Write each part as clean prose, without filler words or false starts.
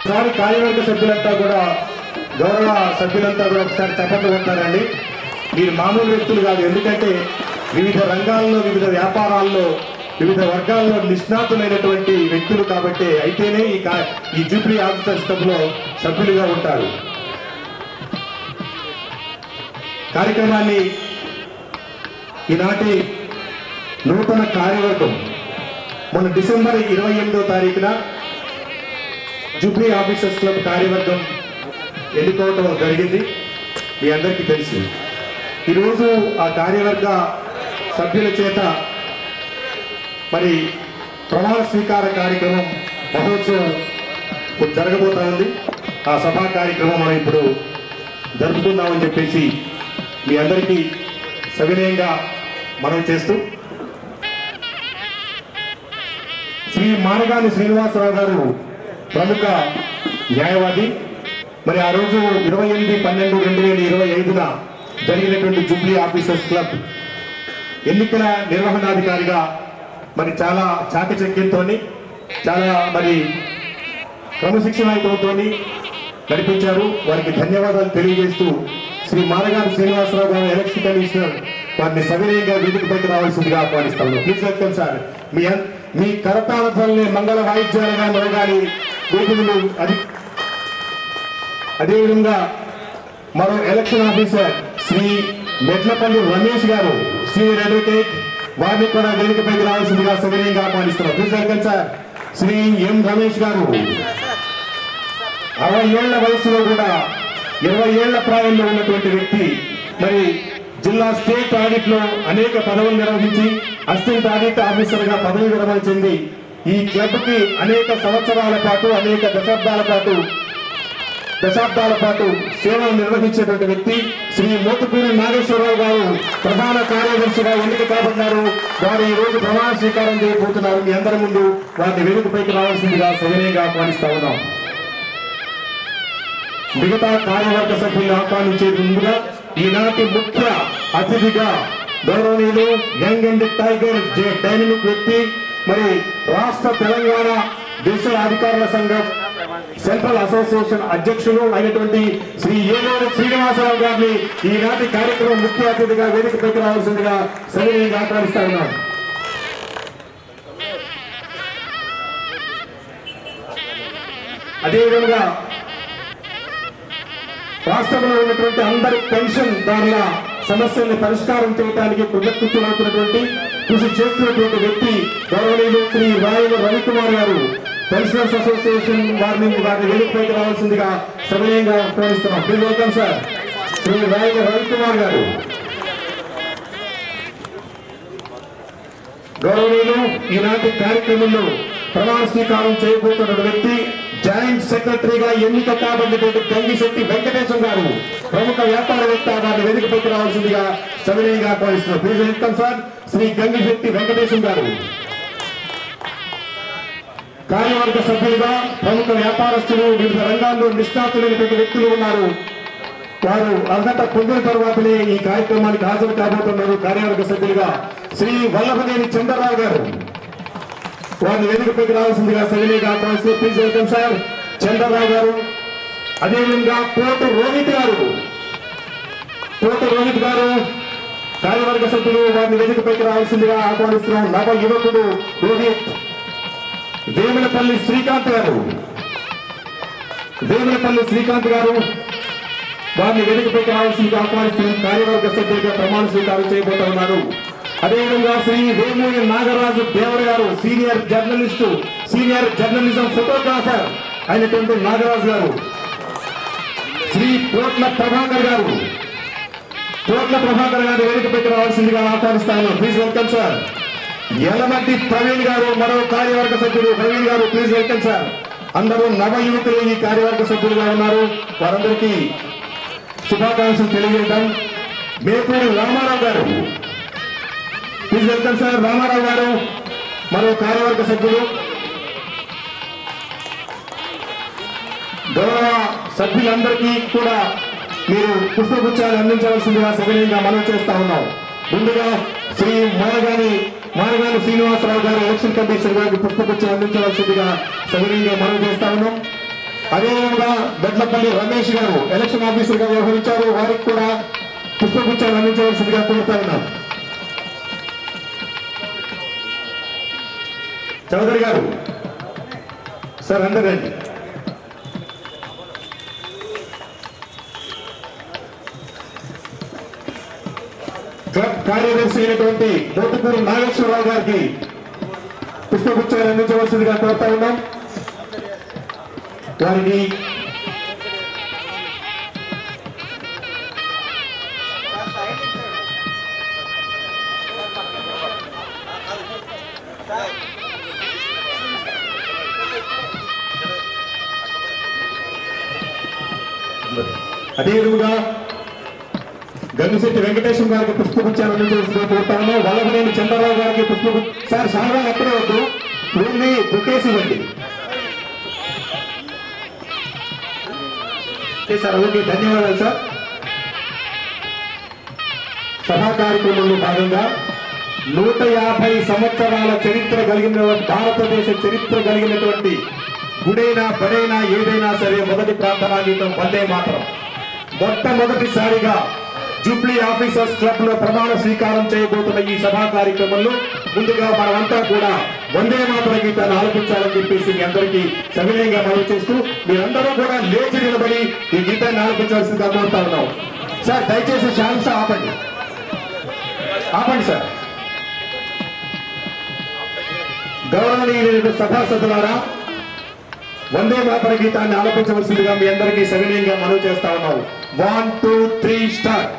ఒకసారి కార్యవర్గ సభ్యులంతా కూడా గౌరవ సభ్యులంతా కూడా ఒకసారి చప్పట్లు కొట్టారండి. మీరు మామూలు వ్యక్తులు కాదు, ఎందుకంటే వివిధ రంగాల్లో వివిధ వ్యాపారాల్లో వివిధ వర్గాల్లో నిష్ణాతులైనటువంటి వ్యక్తులు కాబట్టి అయితేనే ఈ జూబ్లీ ఆఫీసర్స్ క్లబ్లో సభ్యులుగా ఉంటారు. కార్యక్రమాన్ని ఈనాటి నూతన కార్యవర్గం మొన్న డిసెంబర్ 28వ తారీఖున జూబ్లీ ఆఫీసర్స్ క్లబ్ కార్యవర్గం ఎన్నుకోవటం జరిగింది. మీ అందరికీ తెలుసు. ఈరోజు ఆ కార్యవర్గ సభ్యుల చేత మరి ప్రమాణ స్వీకార కార్యక్రమం మహోత్సవం జరగబోతా ఉంది. ఆ సభా కార్యక్రమం మనం ఇప్పుడు జరుపుకుందామని చెప్పేసి మీ అందరికీ సవినయంగా మనం చేస్తూ, శ్రీ మానగాని శ్రీనివాసరావు గారు ప్రముఖ న్యాయవాది. మరి ఆ రోజు 28/12/2025 జరిగినటువంటి జూబ్లీ ఆఫీసర్స్ క్లబ్ ఎన్నికల నిర్వహణాధికారిగా మరి చాలా చాకచక్యంతో, చాలా మరి క్రమశిక్షణతో నడిపించారు. వారికి ధన్యవాదాలు తెలియజేస్తూ శ్రీ మానగాని శ్రీనివాసరావు గారు ఎలక్షన్ కమిషనర్ వారిని సవినయంగా వేదికపైకి రావాల్సిందిగా ఆహ్వానిస్తాము. Please welcome sir. మీ కరతాళ మంగళ వాయిద్యాలుగా మరగాలి వేదికలు. అదేవిధంగా మరో ఎలక్షన్ ఆఫీసర్ శ్రీ మెట్లపల్లి రమేష్ గారు, సీనియర్ అడ్వకేట్, వారిని కూడా వేదికపైకి రావాల్సిందిగా సవినయంగా ఆహ్వానిస్తున్నాం. Please welcome sir. Shri M Ramesh గారు 60 ఏళ్ల వయసులో కూడా 20 ఏళ్ల ప్రాయంలో ఉన్నటువంటి వ్యక్తి. మరి జిల్లా స్టేట్ ఆడిట్ లో అనేక పదవులు నిర్వహించి అసిస్టెంట్ ఆడిట్ ఆఫీసర్ గా పదవి విరమణ చెంది ఈ క్లబ్ కి అనేక సంవత్సరాల పాటు, అనేక దశాబ్దాల పాటు సేవలు నిర్వహించేటువంటి వ్యక్తి శ్రీ మోతుకూరి నాగేశ్వరరావు గారు ప్రధాన కార్యదర్శిగా ఎన్నిక కాబడ్డారు. వారు ఈ రోజు ప్రమాణ స్వీకారం చేయబోతున్నారు. మీ అందరి ముందు వారిని వేదికపైకి రావాల్సిందిగా సవినయంగా ఆహ్వానిస్తా ఉన్నాం. మిగతా కార్యవర్గ సభ్యులను ఆహ్వానించే ముందుగా ఈనాటి ముఖ్య అతిథిగా గౌరవనీయులు యంగ్ అండ్ టైగర్ డైనమిక్ వ్యక్తి, మరి రాష్ట్ర తెలంగాణ దేశ అధికారుల సంఘం సెంట్రల్ అసోసియేషన్ అధ్యక్షులు అయినటువంటి శ్రీ ఏలూరు శ్రీనివాసరావు గారిని ఈనాటి కార్యక్రమం ముఖ్య అతిథిగా వేదికపైకి రావాల్సిందిగా సవినయంగా ఆహ్వానిస్తా ఉన్నాం. అదేవిధంగా రాష్ట్రంలో ఉన్నటువంటి అందరి పెన్షన్ దారుల సమస్యల్ని పరిష్కారం చేయడానికి కృతజ్ఞతలవుతున్నటువంటి కృషి చేస్తున్నటువంటి వ్యక్తి గౌరవనీయులు శ్రీ రాయల రవికుమార్ గారు, పెన్షనర్స్ అసోసియేషన్ వారిని వేదికపైకి రావాల్సిందిగా సవినయంగా ఆహ్వానిస్తున్నాం. Please welcome sir. Shri Rayala Ravikumar గారు. గౌరవనీయులు ఈనాటి కార్యక్రమంలో ప్రమాణ స్వీకారం చేయబోతున్న వ్యక్తి జాయింట్ సెక్రటరీగా ఎన్నిక కాబడినటువంటి గంగిశెట్టి వెంకటేశం గారు, ప్రముఖ వ్యాపారవేత్త. వారిని వేదికపైకి రావాల్సిందిగా సవినయంగా ఆహ్వానిస్తున్నారు. Please welcome sir. Shri Gangishetti Venkatesham గారు. కార్యవర్గ సభ్యులుగా ప్రముఖ వ్యాపారస్తులు, వివిధ రంగాల్లో నిష్ణాతులైనటువంటి వ్యక్తులు ఉన్నారు. వారు అర్హత పొందిన తర్వాతనే ఈ కార్యక్రమానికి హాజరు కాబోతున్నారు. కార్యవర్గ సభ్యులుగా శ్రీ వల్లభనేని చంద్రరావు గారు, వారిని వేదికపైకి రావాల్సిందిగా సవినయంగా ఆహ్వానిస్తూ ప్లీజ్ వెల్కమ్ సార్ చంద్రరావు గారు. అదేవిధంగా పోటు రోహిత్ గారు కార్యవర్గ సభ్యులు, వారిని వేదికపైకి రావాల్సిందిగా ఆహ్వానిస్తున్నాం. నవ యువకుడు రోహిత్. వేములపల్లి శ్రీకాంత్ గారు, వారిని వేదికపైకి రావాల్సిందిగా ఆహ్వానిస్తున్నాం. కార్యవర్గ సభ్యులుగా ప్రమాణ స్వీకారం చేయబోతా ఉన్నారు. అదేవిధంగా శ్రీ వేమూరి నాగరాజు దేవర్ గారు, సీనియర్ జర్నలిజం ఫోటోగ్రాఫర్ అయినటువంటి నాగరాజు గారు. శ్రీ కోట్ల ప్రభాకర్ గారు వేదికపైకి రావాల్సిందిగా ఆహ్వానిస్తా ఉన్నాం. Please welcome sir. Yalamatti Praveen గారు, మరో కార్యవర్గ సభ్యులు ప్రవీణ్ గారు. Please welcome sir. అందరూ నవ యువకులు ఈ కార్యవర్గ సభ్యులుగా ఉన్నారు. వారందరికీ శుభాకాంక్షలు తెలియజేద్దాం. మేపూరి రామారావు గారు, ప్లీజ్ వెల్కమ్ సార్. రామారావు గారు మరో కార్యవర్గ సభ్యులు. గౌరవ సభ్యులందరికీ కూడా మీరు పుష్పగుచ్చాలు అందించవలసిందిగా సవినయంగా మనవి చేస్తా ఉన్నాం. ముందుగా శ్రీ మానగాని శ్రీనివాసరావు గారు ఎలక్షన్ కమిషన్ గారికి పుష్పగుచ్చాలు అందించవలసిందిగా సవినయంగా మనవి చేస్తా ఉన్నాం. అదేవిధంగా బెడ్లపల్లి రమేష్ గారు ఎలక్షన్ ఆఫీసర్ గా వ్యవహరించారు. వారికి కూడా పుష్పగుచ్చాలు అందించవలసిందిగా కోరుతా ఉన్నాం. చౌదరి గారు సార్ అందరండి. క్లబ్ కార్యదర్శి అయినటువంటి మోతుకూరి నాగేశ్వరరావు గారికి పుష్పగుచ్చాన్ని అందించవలసిందిగా కోరుతా ఉన్నాం. వారికి అదేవిధంగా గంగిశెట్టి వెంకటేశ్వర గారికి పుష్పగుచ్చాన్ని అందించవలసిందిగా కోరుతా ఉన్నాం. వల్లభనేని చంద్రరావు గారికి సార్ సారా ఎక్కడే వద్దు, ఓన్లీ బుకేసి ఇవ్వండి సార్. ఓకే, ధన్యవాదాలు సార్. సభా కార్యక్రమంలో భాగంగా 150 సంవత్సరాల చరిత్ర కలిగిన భారతదేశ చరిత్ర కలిగినటువంటి గుడైనా బడైనా ఏదైనా సరే మొదటి ప్రార్థనా గీతం వందే మాతరం. మొట్టమొదటిసారిగా జూబ్లీ ఆఫీసర్స్ క్లబ్ లో ప్రమాణ స్వీకారం చేయబోతున్న ఈ సభా కార్యక్రమంలో ముందుగా మనమంతా కూడా వందే మాతర గీతాన్ని ఆలపించాలని చెప్పేసి మీ అందరికీ సవినయంగా మనవి చేస్తూ మీరందరూ కూడా లేచి నిలబడి ఈ గీతాన్ని ఆలపించాల్సిందిగా కోరుతా ఉన్నాం. సార్ దయచేసి ఛాన్స్ ఆపండి సార్. గౌరవనీయులైన సభాసదులారా, వందే మాతర గీతాన్ని ఆలపించవలసిందిగా మీ అందరికీ సవినయంగా మనవి చేస్తా ఉన్నాం. 1 2 3 స్టార్ట్.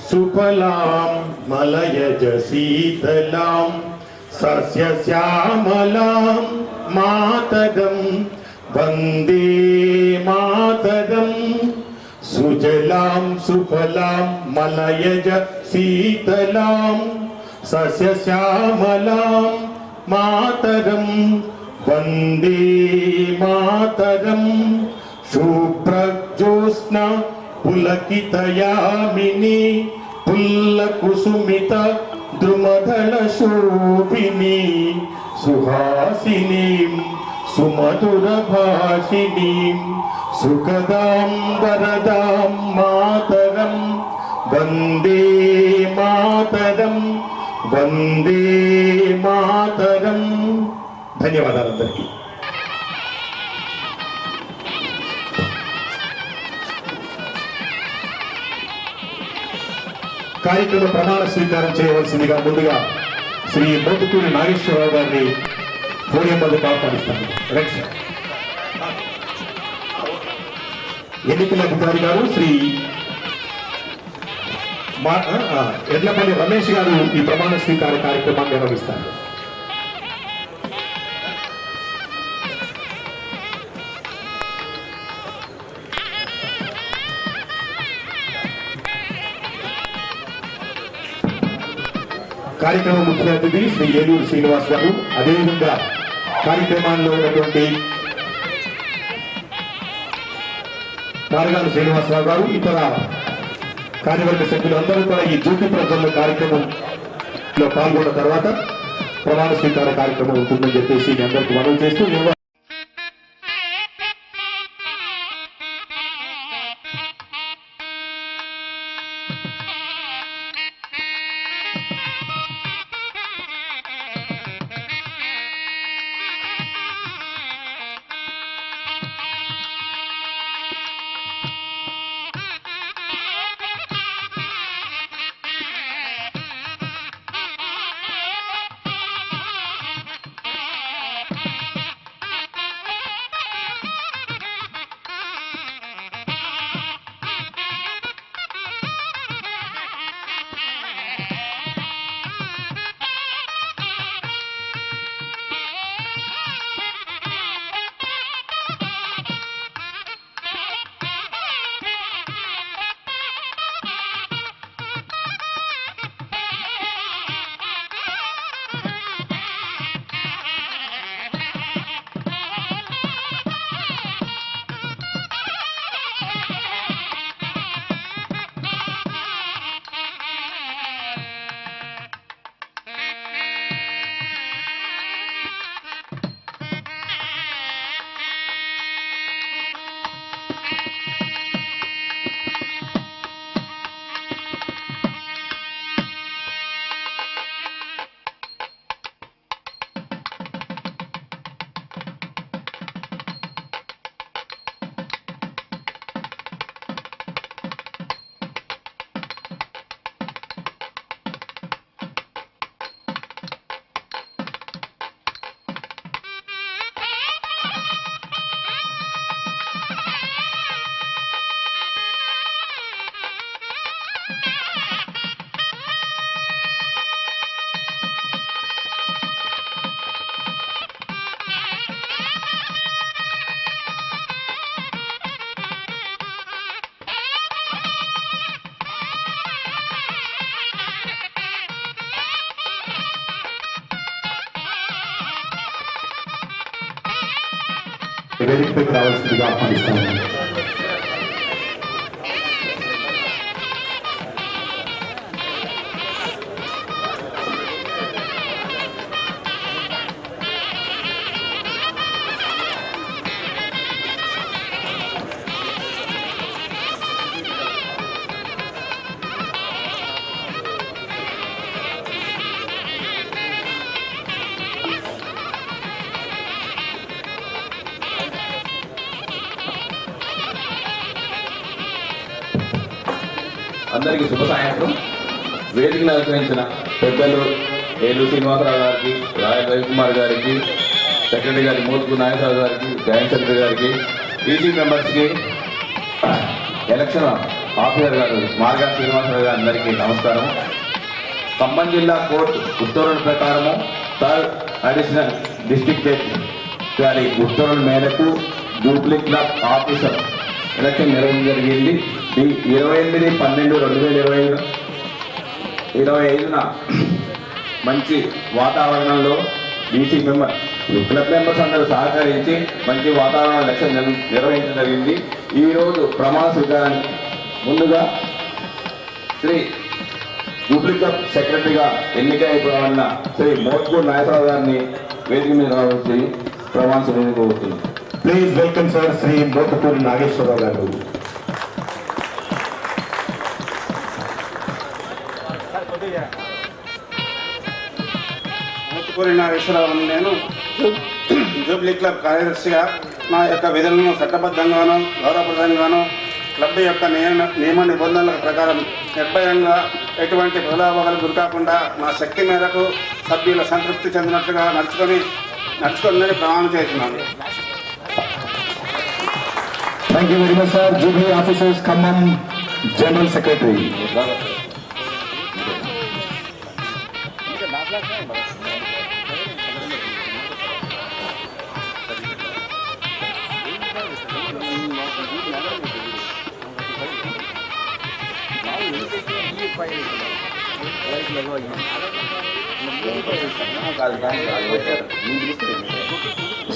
సుఫలాం మలయజ శీతలాం సస్యశ్యామలాం మాతరం వందే మాతరం. సుజలాం సుఫలాం మలయజ శీతలాం సస్యశ్యామలాం మాతరం వందే మాతరం. శుభ్రజ్యోత్స్న పులకితయామిని పుల్లకుసుమిత ద్రుమదళ శోభిని సుహాసినీం సుమధుర భాషిణీం సుఖదాం వరదాం మాతరం వందే మాతరం వందే మాతరం. ధన్యవాదాలు అందరికీ. కార్యక్రమ ప్రమాణ స్వీకారం చేయవలసిందిగా ముందుగా శ్రీ మోటుకూరి నాగేశ్వరరావు గారిని పోడియం వద్దకు ఆహ్వానిస్తాను. ఎన్నికల అధికారి గారు శ్రీ ఎడ్లపల్లి రమేష్ గారు ఈ ప్రమాణ స్వీకార కార్యక్రమాన్ని నిర్వహిస్తారు. కార్యక్రమ ముఖ్య అతిథి శ్రీ ఏలూరు శ్రీనివాస్ గారు, అదేవిధంగా కార్యక్రమాల్లో ఉన్నటువంటి మార్గాల శ్రీనివాసరావు గారు, ఇతర కార్యవర్గ సభ్యులు అందరూ కూడా ఈ జ్యోతి ప్రజ్వలన కార్యక్రమంలో పాల్గొన్న తర్వాత ప్రమాణ స్వీకార కార్యక్రమం ఉంటుందని చెప్పేసి మీ అందరికీ మనవి చేస్తూ వేదికపైకి రావాల్సిందిగా ఆహ్వానిస్తాను. అందరికీ శుభ సాయంత్రం. వేదికను అలంకరించిన పెద్దలు ఏలూరు శ్రీనివాసరావు గారికి, రాయల్ రవికుమార్ గారికి, సెక్రటరీ గారి మోత్కు నాగేశ్వరరావు గారికి, జాయింట్ సెక్రటరీ గారికి, ఈసీ మెంబర్స్కి, ఎలక్షన్ ఆఫీసర్ గారు మార్గా శ్రీనివాసరావు గారి అందరికీ నమస్కారం. ఖమ్మం జిల్లా కోర్టు ఉత్తర్వుల ప్రకారము థర్డ్ అడిషనల్ డిస్ట్రిక్ట్ జడ్జి గారి ఉత్తర్వుల మేరకు జూబ్లీ క్లబ్ ఆఫీసర్ ఎలక్షన్ నిర్వహణ జరిగింది. 28/12/2025 మంచి వాతావరణంలో బీసీ మెంబర్ క్లబ్ మెంబర్స్ అందరూ సహకరించి మంచి వాతావరణ ఎలక్షన్ నిర్వహించడం జరిగింది. ఈరోజు ప్రమాణ స్వీకారానికి ముందుగా శ్రీ జూబ్లీ క్లబ్ సెక్రటరీగా ఎన్నికైపోయిన శ్రీ మోత్కు నాగేశ్వరరావు గారిని వేదిక మీద రావాల్సి ప్రమాణ స్వీకారం కోరుతున్నాం. Please welcome sir Shri Motkuri Nageswara Rao గారు. మోత్కూరి నాగేశ్వరరావు, నేను జూబ్లీ క్లబ్ కార్యదర్శిగా నా యొక్క విధులను చట్టబద్ధంగాను గౌరవప్రదంగాను క్లబ్ యొక్క నియమ నిబంధనల ప్రకారం నిర్భయంగా ఎటువంటి ప్రలోభాలకు గురికాకుండా నా శక్తి మేరకు సభ్యుల సంతృప్తి చెందినట్లుగా నడుచుకుందని ప్రమాణం చేస్తున్నాను. Thank you very much sir. Jubilee officers Khammam general secretary.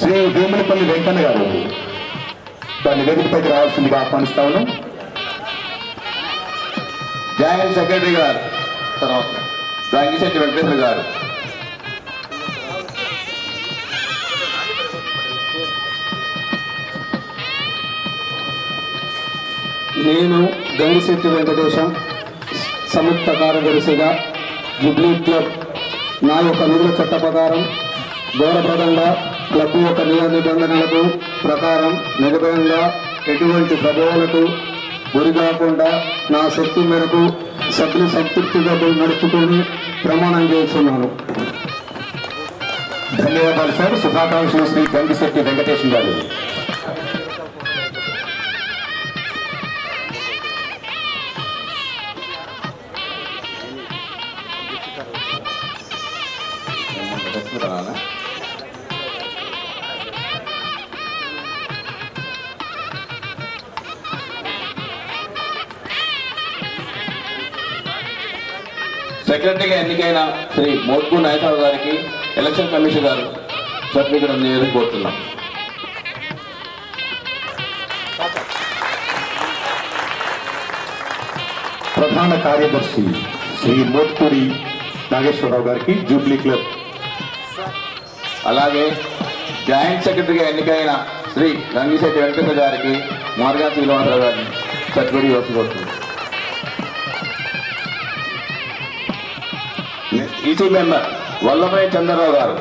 Shri Vemulapalli Venkanna గారు దాన్ని వేదికపైకి రావాల్సిందిగా ఆహ్వానిస్తా ఉన్నాం. జాయింట్ సెక్రటరీ గారు, తర్వాత గంగిశెట్టి వెంకటేశ్వర గారు. నేను గంగిశెట్టి వెంకటేశం, సంయుక్త కార్యదర్శిగా జూబ్లీ క్లబ్ నా యొక్క నిధుల చట్ట ప్రకారం గౌరవప్రదంగా క్లబ్ యొక్క నియమ నిబంధనలకు ప్రకారం నిర్భయంగా ఎటువంటి ప్రభావాలకు గురి కాకుండా నా శక్తి మేరకు సభ్యులు సంతృప్తిగా నడుచుకొని ప్రమాణం చేస్తున్నాను. ధన్యవాదాలు సార్. శుభాకాంక్షలు శ్రీ గంగిశెట్టి వెంకటేశం గారు. సెక్రటరీగా ఎన్నికైన శ్రీ మోత్కు నాగేశ్వరరావు గారికి ఎలక్షన్ కమిషన్ గారు సర్టిఫికెట్ అందజేయాలని కోరుతున్నాం. ప్రధాన కార్యదర్శి శ్రీ మోత్కూరి నాగేశ్వరరావు గారికి జూబ్లీ క్లబ్. అలాగే జాయింట్ సెక్రటరీగా ఎన్నికైన శ్రీ గంగిశెట్టి వెంకటేశ్వర గారికి మార్గా శ్రీనివాసరావు గారిని సర్టిఫికెట్ ఇవ్వాల్సి కోరుతున్నాం. ఈసీ మెంబర్ వల్లభాయ్ చంద్రరావు గారు.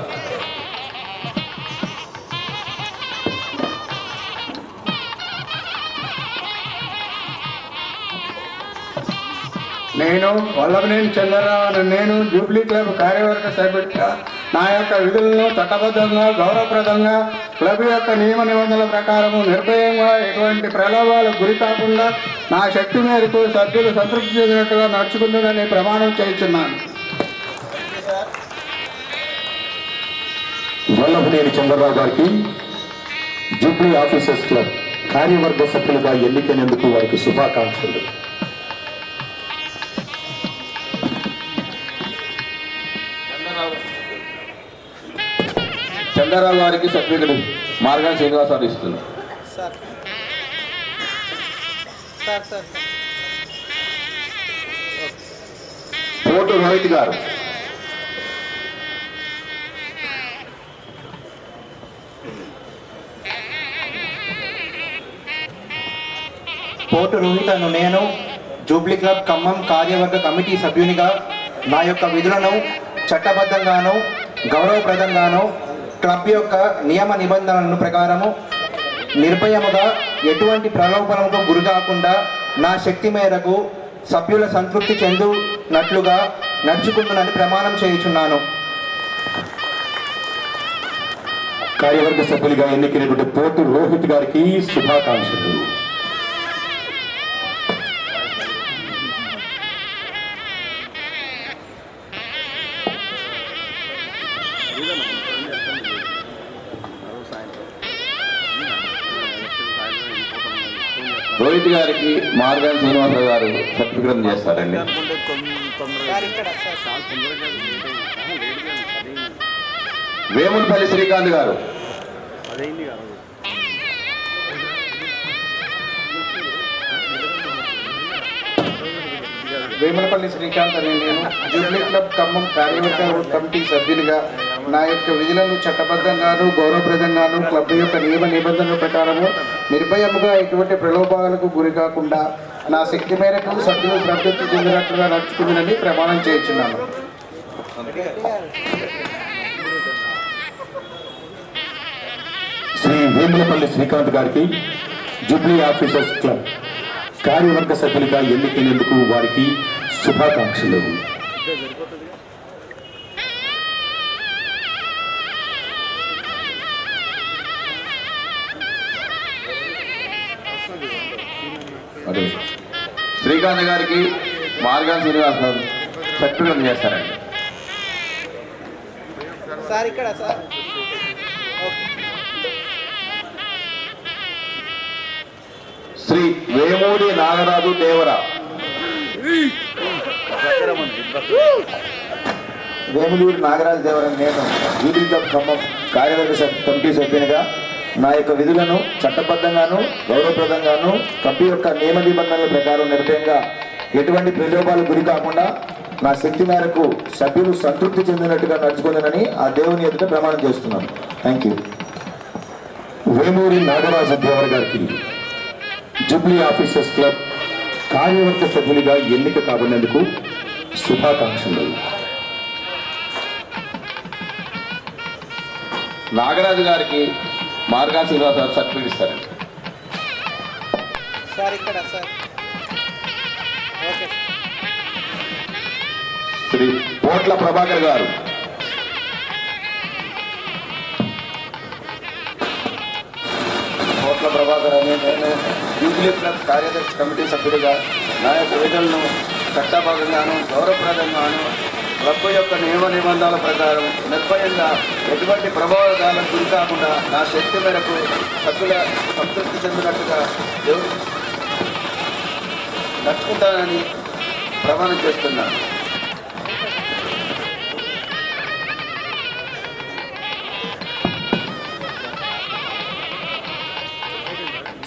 నేను వల్లభనేని చంద్రరావు, నేను జూబ్లీ క్లబ్ కార్యవర్గ సభ్యుడిగా నా యొక్క విధులను చట్టబద్ధంగా గౌరవప్రదంగా క్లబ్ యొక్క నియమ నిబంధనల ప్రకారం నిర్భయంగా ఎటువంటి ప్రలోభాలకు గురి కాకుండా నా శక్తి మేరకు సభ్యులు సంతృప్తి చెందినట్టుగా నడుచుకుంటుందని ప్రమాణం చేస్తున్నాను. వల్లభనేని చంద్రరావు గారికి జూబ్లీ ఆఫీసర్స్ క్లబ్ కార్యవర్గ సభ్యులుగా ఎన్నికైనందుకు వారికి శుభాకాంక్షలు. చంద్రరావు గారికి సర్టిఫికెట్ మార్గాన్ శ్రీనివాసరావు ఇస్తున్నారు. సార్ సార్ సార్ పోటు రోహిత్ గారు. పోటు రోహిత్ అను నేను జూబ్లీ క్లబ్ ఖమ్మం కార్యవర్గ కమిటీ సభ్యునిగా నా యొక్క విధులను చట్టబద్ధంగాను గౌరవప్రదంగాను క్లబ్ యొక్క నియమ నిబంధనలను ప్రకారము నిర్భయముగా ఎటువంటి ప్రలోభనకు గురి కాకుండా నా శక్తి మేరకు సభ్యుల సంతృప్తి చెందునట్లుగా నడుచుకుంటున్నని ప్రమాణం చేయుచున్నాను. కార్యవర్గ సభ్యులుగా ఎన్నికైనటువంటి పోటు రోహిత్ గారికి శుభాకాంక్షలు. రోహిత్ గారికి మార్గాన్ శ్రీనివాసరావు గారు సర్టిఫికేట్ చేస్తారండి. సార్ ఇక్కడ సార్ వేములపల్లి శ్రీకాంత్ గారు. వేములపల్లి శ్రీకాంత్ అనే నేను జూబ్లీ క్లబ్ ఖమ్మం కార్యవర్గ కమిటీ సభ్యునిగా నా యొక్క విధులను చట్టబద్ధంగాను గౌరవప్రదంగాను క్లబ్ యొక్క నియమ నిబంధనల ప్రకారము నిర్భయముగా ఎటువంటి ప్రలోభాలకు గురి కాకుండా నా శక్తి మేరకు సభ్యులు సంతృప్తి చెందినట్లుగా నడుచుకుందని ప్రమాణం చేయించున్నాను. శ్రీ వేములపల్లి శ్రీకాంత్ గారికి జూబ్లీ ఆఫీసర్స్ క్లబ్ కార్యవర్గ సభ్యులుగా ఎన్నికైనందుకు వారికి శుభాకాంక్షలు. శ్రీకాంత్ గారికి మార్గాన్ శ్రీనివాసరావు సర్టిఫికేట్ చేస్తారండి. సార్ ఇక్కడ సార్ ఓకే. శ్రీ వేమూరి నాగరాజు దేవరా. వేములూరు నాగరాజు దేవరని నేను జూబ్లీ క్లబ్ ఖమ్మం కార్యవర్గ కమిటీ సభ్యునిగా నా యొక్క విధులను చట్టబద్ధంగాను గౌరవప్రదంగాను క్లబ్ యొక్క నియమ నిబంధనల ప్రకారం నిర్భయంగా ఎటువంటి ప్రలోభాలకు గురి కాకుండా నా శక్తి మేరకు సభ్యులు సంతృప్తి చెందినట్టుగా నడుచుకుందని ఆ దేవుని ఎదుట ప్రమాణం చేస్తున్నాను. Thank you. వేమూరి నాగరాజు దేవర గారికి జూబ్లీ ఆఫీసర్స్ క్లబ్ కార్యవర్గ సభ్యులుగా ఎన్నిక కాబడినందుకు శుభాకాంక్షలు. నాగరాజు గారికి మార్గాన్ శ్రీనివాసరావు సర్టిఫికేట్ ఇస్తారండి. సార్ ఇక్కడ సార్ ఓకే. శ్రీ పోట్ల ప్రభాకర్ గారు. కోట్ల ప్రభాకర్ అనే నేను జూబ్లీ క్లబ్ కార్యదర్శి కమిటీ సభ్యుడిగా నా యొక్క విధులను చట్టబద్ధంగాను గౌరవప్రదంగాను క్లబ్ యొక్క నియమ నిబంధనల ప్రకారం నిర్భయంగా ఎటువంటి ప్రభావాలకు గురి కాకుండా నా శక్తి మేరకు సభ్యుల సంతృప్తి చెందినట్టుగా నడుచుకుంటానని ప్రమాణం చేస్తున్నాను.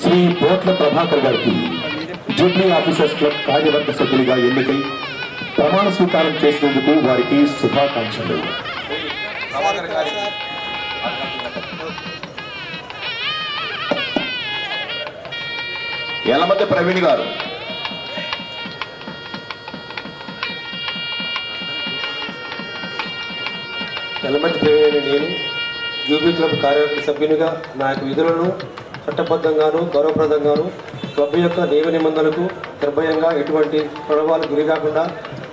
శ్రీ పోట్ల ప్రభాకర్ గారికి జూబ్లీ ఆఫీసర్స్ క్లబ్ కార్యవర్గ సభ్యులుగా ఎన్నికై ప్రమాణ స్వీకారం చేసినందుకు వారికి శుభాకాంక్షలు. సార్ ఇక్కడ సార్ యలమతి ప్రవీణ్ గారు. యలమతి ప్రవీణ్ నేను జూబ్లీ క్లబ్ కార్యవర్గ సభ్యునిగా నా యొక్క విధులను చట్టబద్ధంగాను గౌరవప్రదంగాను క్లబ్ యొక్క నియమ నిబంధనలకు నిర్భయంగా ఎటువంటి ప్రలోభాలకు గురి కాకుండా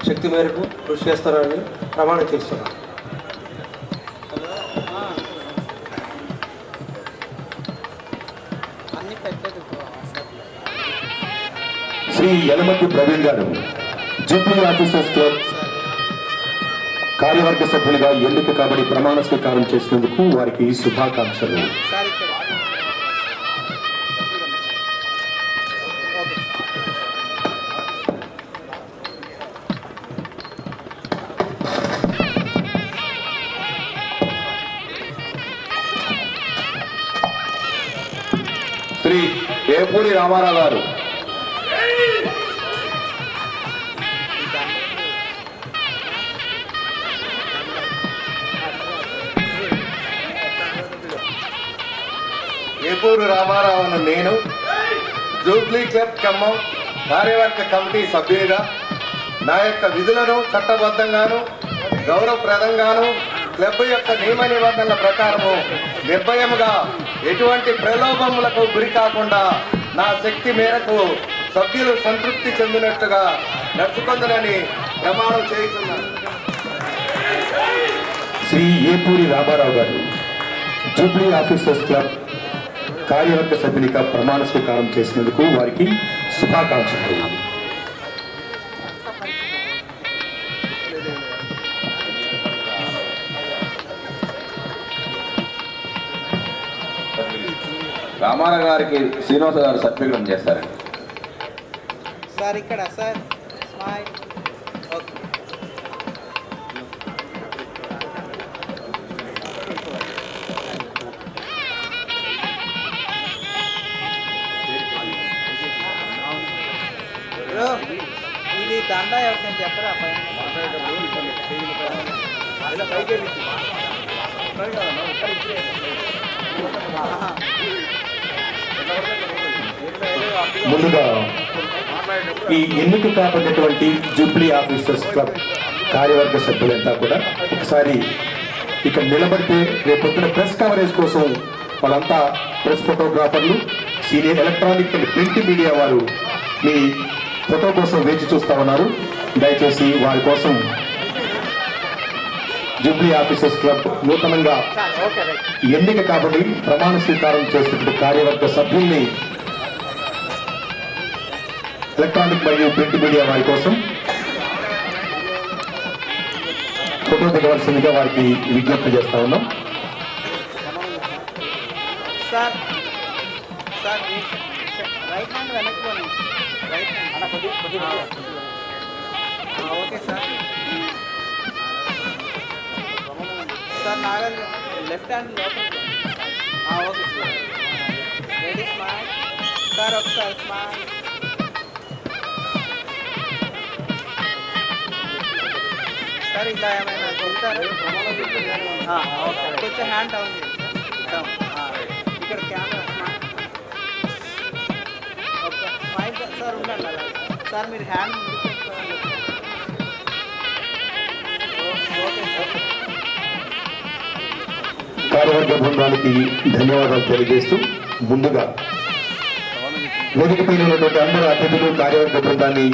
శక్తి మేరకు కృషి చేస్తానని ప్రమాణం చేస్తున్నాను. అన్ని పెట్టలేదు సార్. శ్రీ యలమతి ప్రవీణ్ గారు జూబ్లీ ఆఫీసర్స్ క్లబ్ కార్యవర్గ సభ్యులుగా ఎన్నిక కాబడి ప్రమాణ స్వీకారం చేసినందుకు వారికి శుభాకాంక్షలు. సార్ ఇక్కడ ఓకే. ఏపూరి రామారావు గారు. ఏపూరు రామారావును నేను జూబ్లీ క్లబ్ ఖమ్మం కార్యవర్గ కమిటీ సభ్యునిగా నా యొక్క విధులను చట్టబద్ధంగాను గౌరవప్రదంగాను క్లబ్ యొక్క నియమ నిబంధనల ప్రకారము నిర్భయముగా ఎటువంటి ప్రలోభములకు గురి కాకుండా నా శక్తి మేరకు సభ్యులు సంతృప్తి చెందినట్టుగా నడుచుకుందనని ప్రమాణం చేస్తున్నాను. శ్రీ ఏపూరి రామారావు గారు జూబ్లీ ఆఫీసర్స్ క్లబ్ కార్యవర్గ సభ్యునిగా ప్రమాణ స్వీకారం చేసినందుకు వారికి శుభాకాంక్షలు. రామారావు గారికి శ్రీనివాస గారు సర్టిఫికేట్ చేస్తారండి. సార్ ఇక్కడ సార్ స్మైల్. ఓకే. బ్రో ఇది దండ ఎవరికైనా చెప్పరా పైన ముందుగా ఈ ఎన్నిక కాబడినటువంటి జూబ్లీ ఆఫీసర్స్ క్లబ్ కార్యవర్గ సభ్యులంతా కూడా ఒకసారి ఇక్కడ నిలబడితే రేపొద్దున ప్రెస్ కవరేజ్ కోసం వాళ్ళంతా ప్రెస్ ఫోటోగ్రాఫర్లు senior electronic and print media వారు మీ ఫోటో కోసం వేచి చూస్తా ఉన్నారు. దయచేసి వారి కోసం జూబ్లీ ఆఫీసర్స్ క్లబ్ నూతనంగా ఎన్నిక కాబట్టి ప్రమాణ స్వీకారం చేసినటువంటి కార్యవర్గ సభ్యుల్ని ఎలక్ట్రానిక్ మరియు ప్రింట్ మీడియా వారి కోసం ఫోటో దిగవలసిందిగా వారికి విజ్ఞప్తి చేస్తా ఉన్నాం. సార్ సార్ రైట్ హ్యాండ్ వెనక్కి right hand okay sir. Sir నాగల్ లెఫ్ట్ హ్యాండ్ లోపలికి okay sir. Ready smile sir. ఒకసారి స్మైల్. సార్ ఇలా ఏమైనా చెప్తారా? కొంచెం హ్యాండ్ డౌన్ చేయండి సార్. ఇక్కడ కెమెరా ఓకే స్మైల్ సార్. ఉండండి అలా సార్. మీరు హ్యాండ్ ముందుకు పెట్టుకోవాలి. Okay sir. కార్యవర్గ బృందానికి ధన్యవాదాలు తెలియజేస్తూ ముందుగా వేదికపై ఉన్నటువంటి అందరూ అతిథులు కార్యవర్గ బృందాన్ని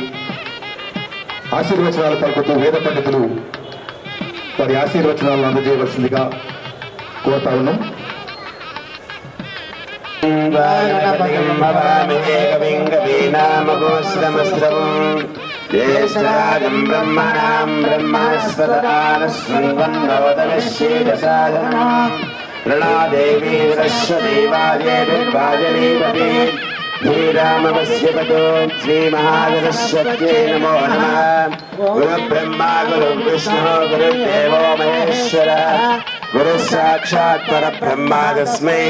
ఆశీర్వచనాలు పలుకుతూ వేద పండితులు వారి ఆశీర్వచనాలను అందజేయవలసిందిగా కోరుతా ఉన్నాం. జ్యేష్ఠరాజం బ్రహ్మణాం బ్రహ్మస్పదానస్వన్నోదనశ్యేదసాదనం ప్రణాదేవీ సరస్వదేవాజేర్వాజనీపతి శ్రీరామవస్యపతో శ్రీమహాసరస్వత్యై నమో నమః. గురుబ్రహ్మా గురుర్విష్ణుః గురుర్దేవో మహేశ్వరः గురుః సాక్షాత్ పరబ్రహ్మ తస్మై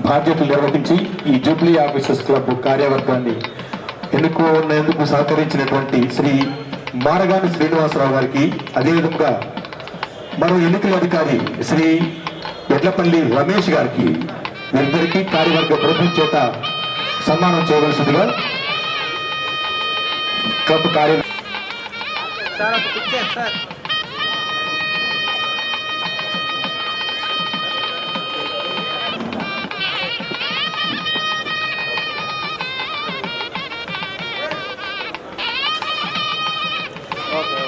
బాధ్యతలు నిర్వహించి ఈ జూబ్లీ ఆఫీసర్స్ క్లబ్ కార్యవర్గాన్ని ఎన్నుకునేందుకు సహకరించినటువంటి శ్రీ మారగాని శ్రీనివాసరావు గారికి, అదేవిధంగా మరో ఎన్నికల అధికారి శ్రీ ఎడ్లపల్లి రమేష్ గారికి, వీరిద్దరికీ కార్యవర్గ ప్రభుత్వం చేత సన్మానం చేయవలసిందిగా క్లబ్ కార్య సార్ ఒక picture sir. Okay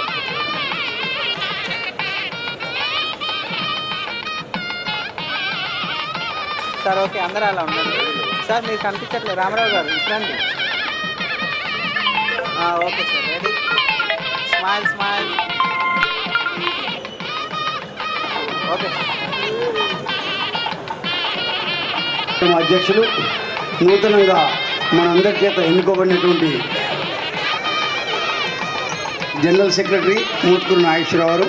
sir. Okay అందరూ అలా ఉండండి సార్. మీరు కనిపించట్లేదు రామారావు గారు, ఇట్లాంటి. Okay sir, ready, smile smile. Okay అధ్యక్షులు, నూతనంగా మనందరి చేత ఎన్నుకోబడినటువంటి జనరల్ సెక్రటరీ మూత్కూరు నాగేశ్వరరావు గారు,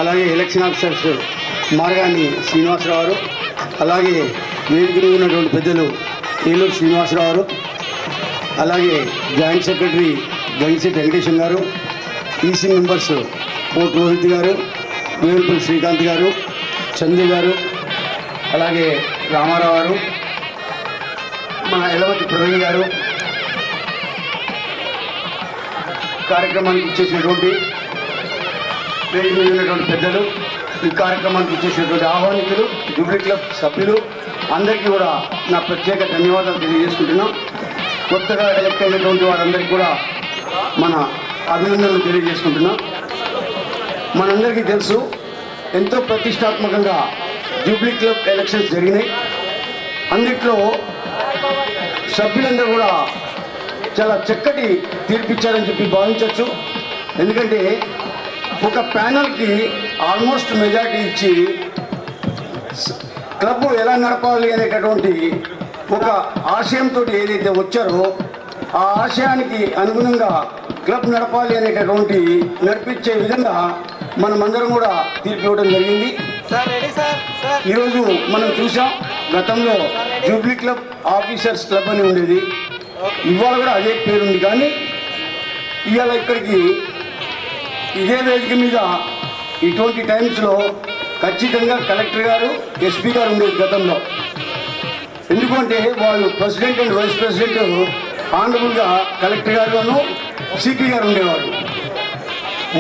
అలాగే ఎలక్షన్ ఆఫీసర్స్ మార్గాని శ్రీనివాసరావు గారు, అలాగే వేదికలో ఉన్నటువంటి పెద్దలు ఏలూరు శ్రీనివాసరావు గారు, అలాగే జాయింట్ సెక్రటరీ గంగిశెట్టి వెంకటేశం గారు, ఈసీ మెంబర్స్ పోట్ రోహిత్ గారు, వేలుపల్లి శ్రీకాంత్ గారు, చందు గారు, అలాగే రామారావు గారు, మన ఎలవతి ప్రవీణ్ గారు, కార్యక్రమానికి ఇచ్చేసినటువంటి వేదిక మీద ఉన్నటువంటి పెద్దలు, ఈ కార్యక్రమానికి ఇచ్చేసినటువంటి ఆహ్వానితులు, జూబ్లీ క్లబ్ సభ్యులు అందరికీ కూడా నా ప్రత్యేక ధన్యవాదాలు తెలియజేసుకుంటున్నాం. కొత్తగా ఎలక్ట్ అయినటువంటి వారందరికీ కూడా మన అభినందనలు తెలియజేసుకుంటున్నాం. మనందరికీ తెలుసు, ఎంతో ప్రతిష్టాత్మకంగా జూబ్లీ క్లబ్ ఎలక్షన్స్ జరిగినాయి. అన్నిట్లో సభ్యులందరూ కూడా చాలా చక్కటి తీర్పిచ్చారని చెప్పి భావించవచ్చు. ఎందుకంటే ఒక ప్యానల్కి ఆల్మోస్ట్ మెజారిటీ ఇచ్చి క్లబ్ ఎలా నడపాలి అనేటటువంటి ఒక ఆశయంతో ఏదైతే వచ్చారో ఆ ఆశయానికి అనుగుణంగా క్లబ్ నడపాలి అనేటటువంటి నడిపించే విధంగా మనమందరం కూడా తీర్పు ఇవ్వడం జరిగింది. Sir ready sir. సార్ ఈరోజు మనం చూసాం, గతంలో జూబ్లీ క్లబ్ ఆఫీసర్స్ క్లబ్ అని ఉండేది, ఇవాళ కూడా అదే పేరుంది. కానీ ఇవాళ ఇక్కడికి ఇదే వేదిక మీద ఇటువంటి టైమ్స్లో ఖచ్చితంగా కలెక్టర్ గారు, ఎస్పీ గారు ఉండేది గతంలో. ఎందుకంటే వాళ్ళు ప్రెసిడెంట్ అండ్ వైస్ ప్రెసిడెంట్ ఆనరబుల్గా కలెక్టర్ గారును సిపి గారు ఉండేవారు.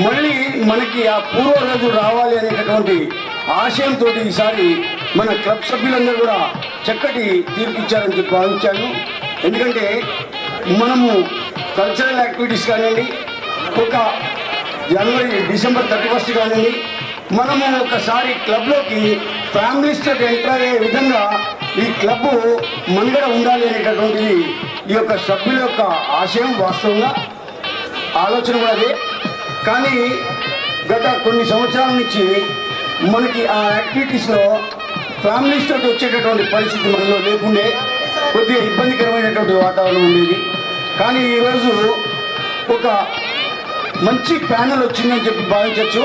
మళ్ళీ మనకి ఆ పూర్వ రోజు రావాలి అనేటటువంటి ఆశయంతో ఈసారి మన క్లబ్ సభ్యులందరూ కూడా చక్కటి తీర్పు ఇచ్చారని చెప్పి భావించాను. ఎందుకంటే మనము కల్చరల్ యాక్టివిటీస్ కానివ్వండి, ఒక డిసెంబర్ 31 కానివ్వండి, మనము ఒకసారి క్లబ్లోకి ఫ్యామిలీస్ తోటి ఎంటర్ అయ్యే విధంగా ఈ క్లబ్ మనుగడ ఉండాలి అనేటటువంటిది ఈ యొక్క సభ్యుల యొక్క ఆశయం, వాస్తవంగా ఆలోచన కూడా అదే. కానీ గత కొన్ని సంవత్సరాల నుంచి మనకి ఆ యాక్టివిటీస్లో ఫ్యామిలీస్ తోటి వచ్చేటటువంటి పరిస్థితి మనలో లేకుండే కొద్దిగా ఇబ్బందికరమైనటువంటి వాతావరణం ఉండేది. కానీ ఈరోజు ఒక మంచి ప్యానల్ వచ్చిందని చెప్పి భావించవచ్చు.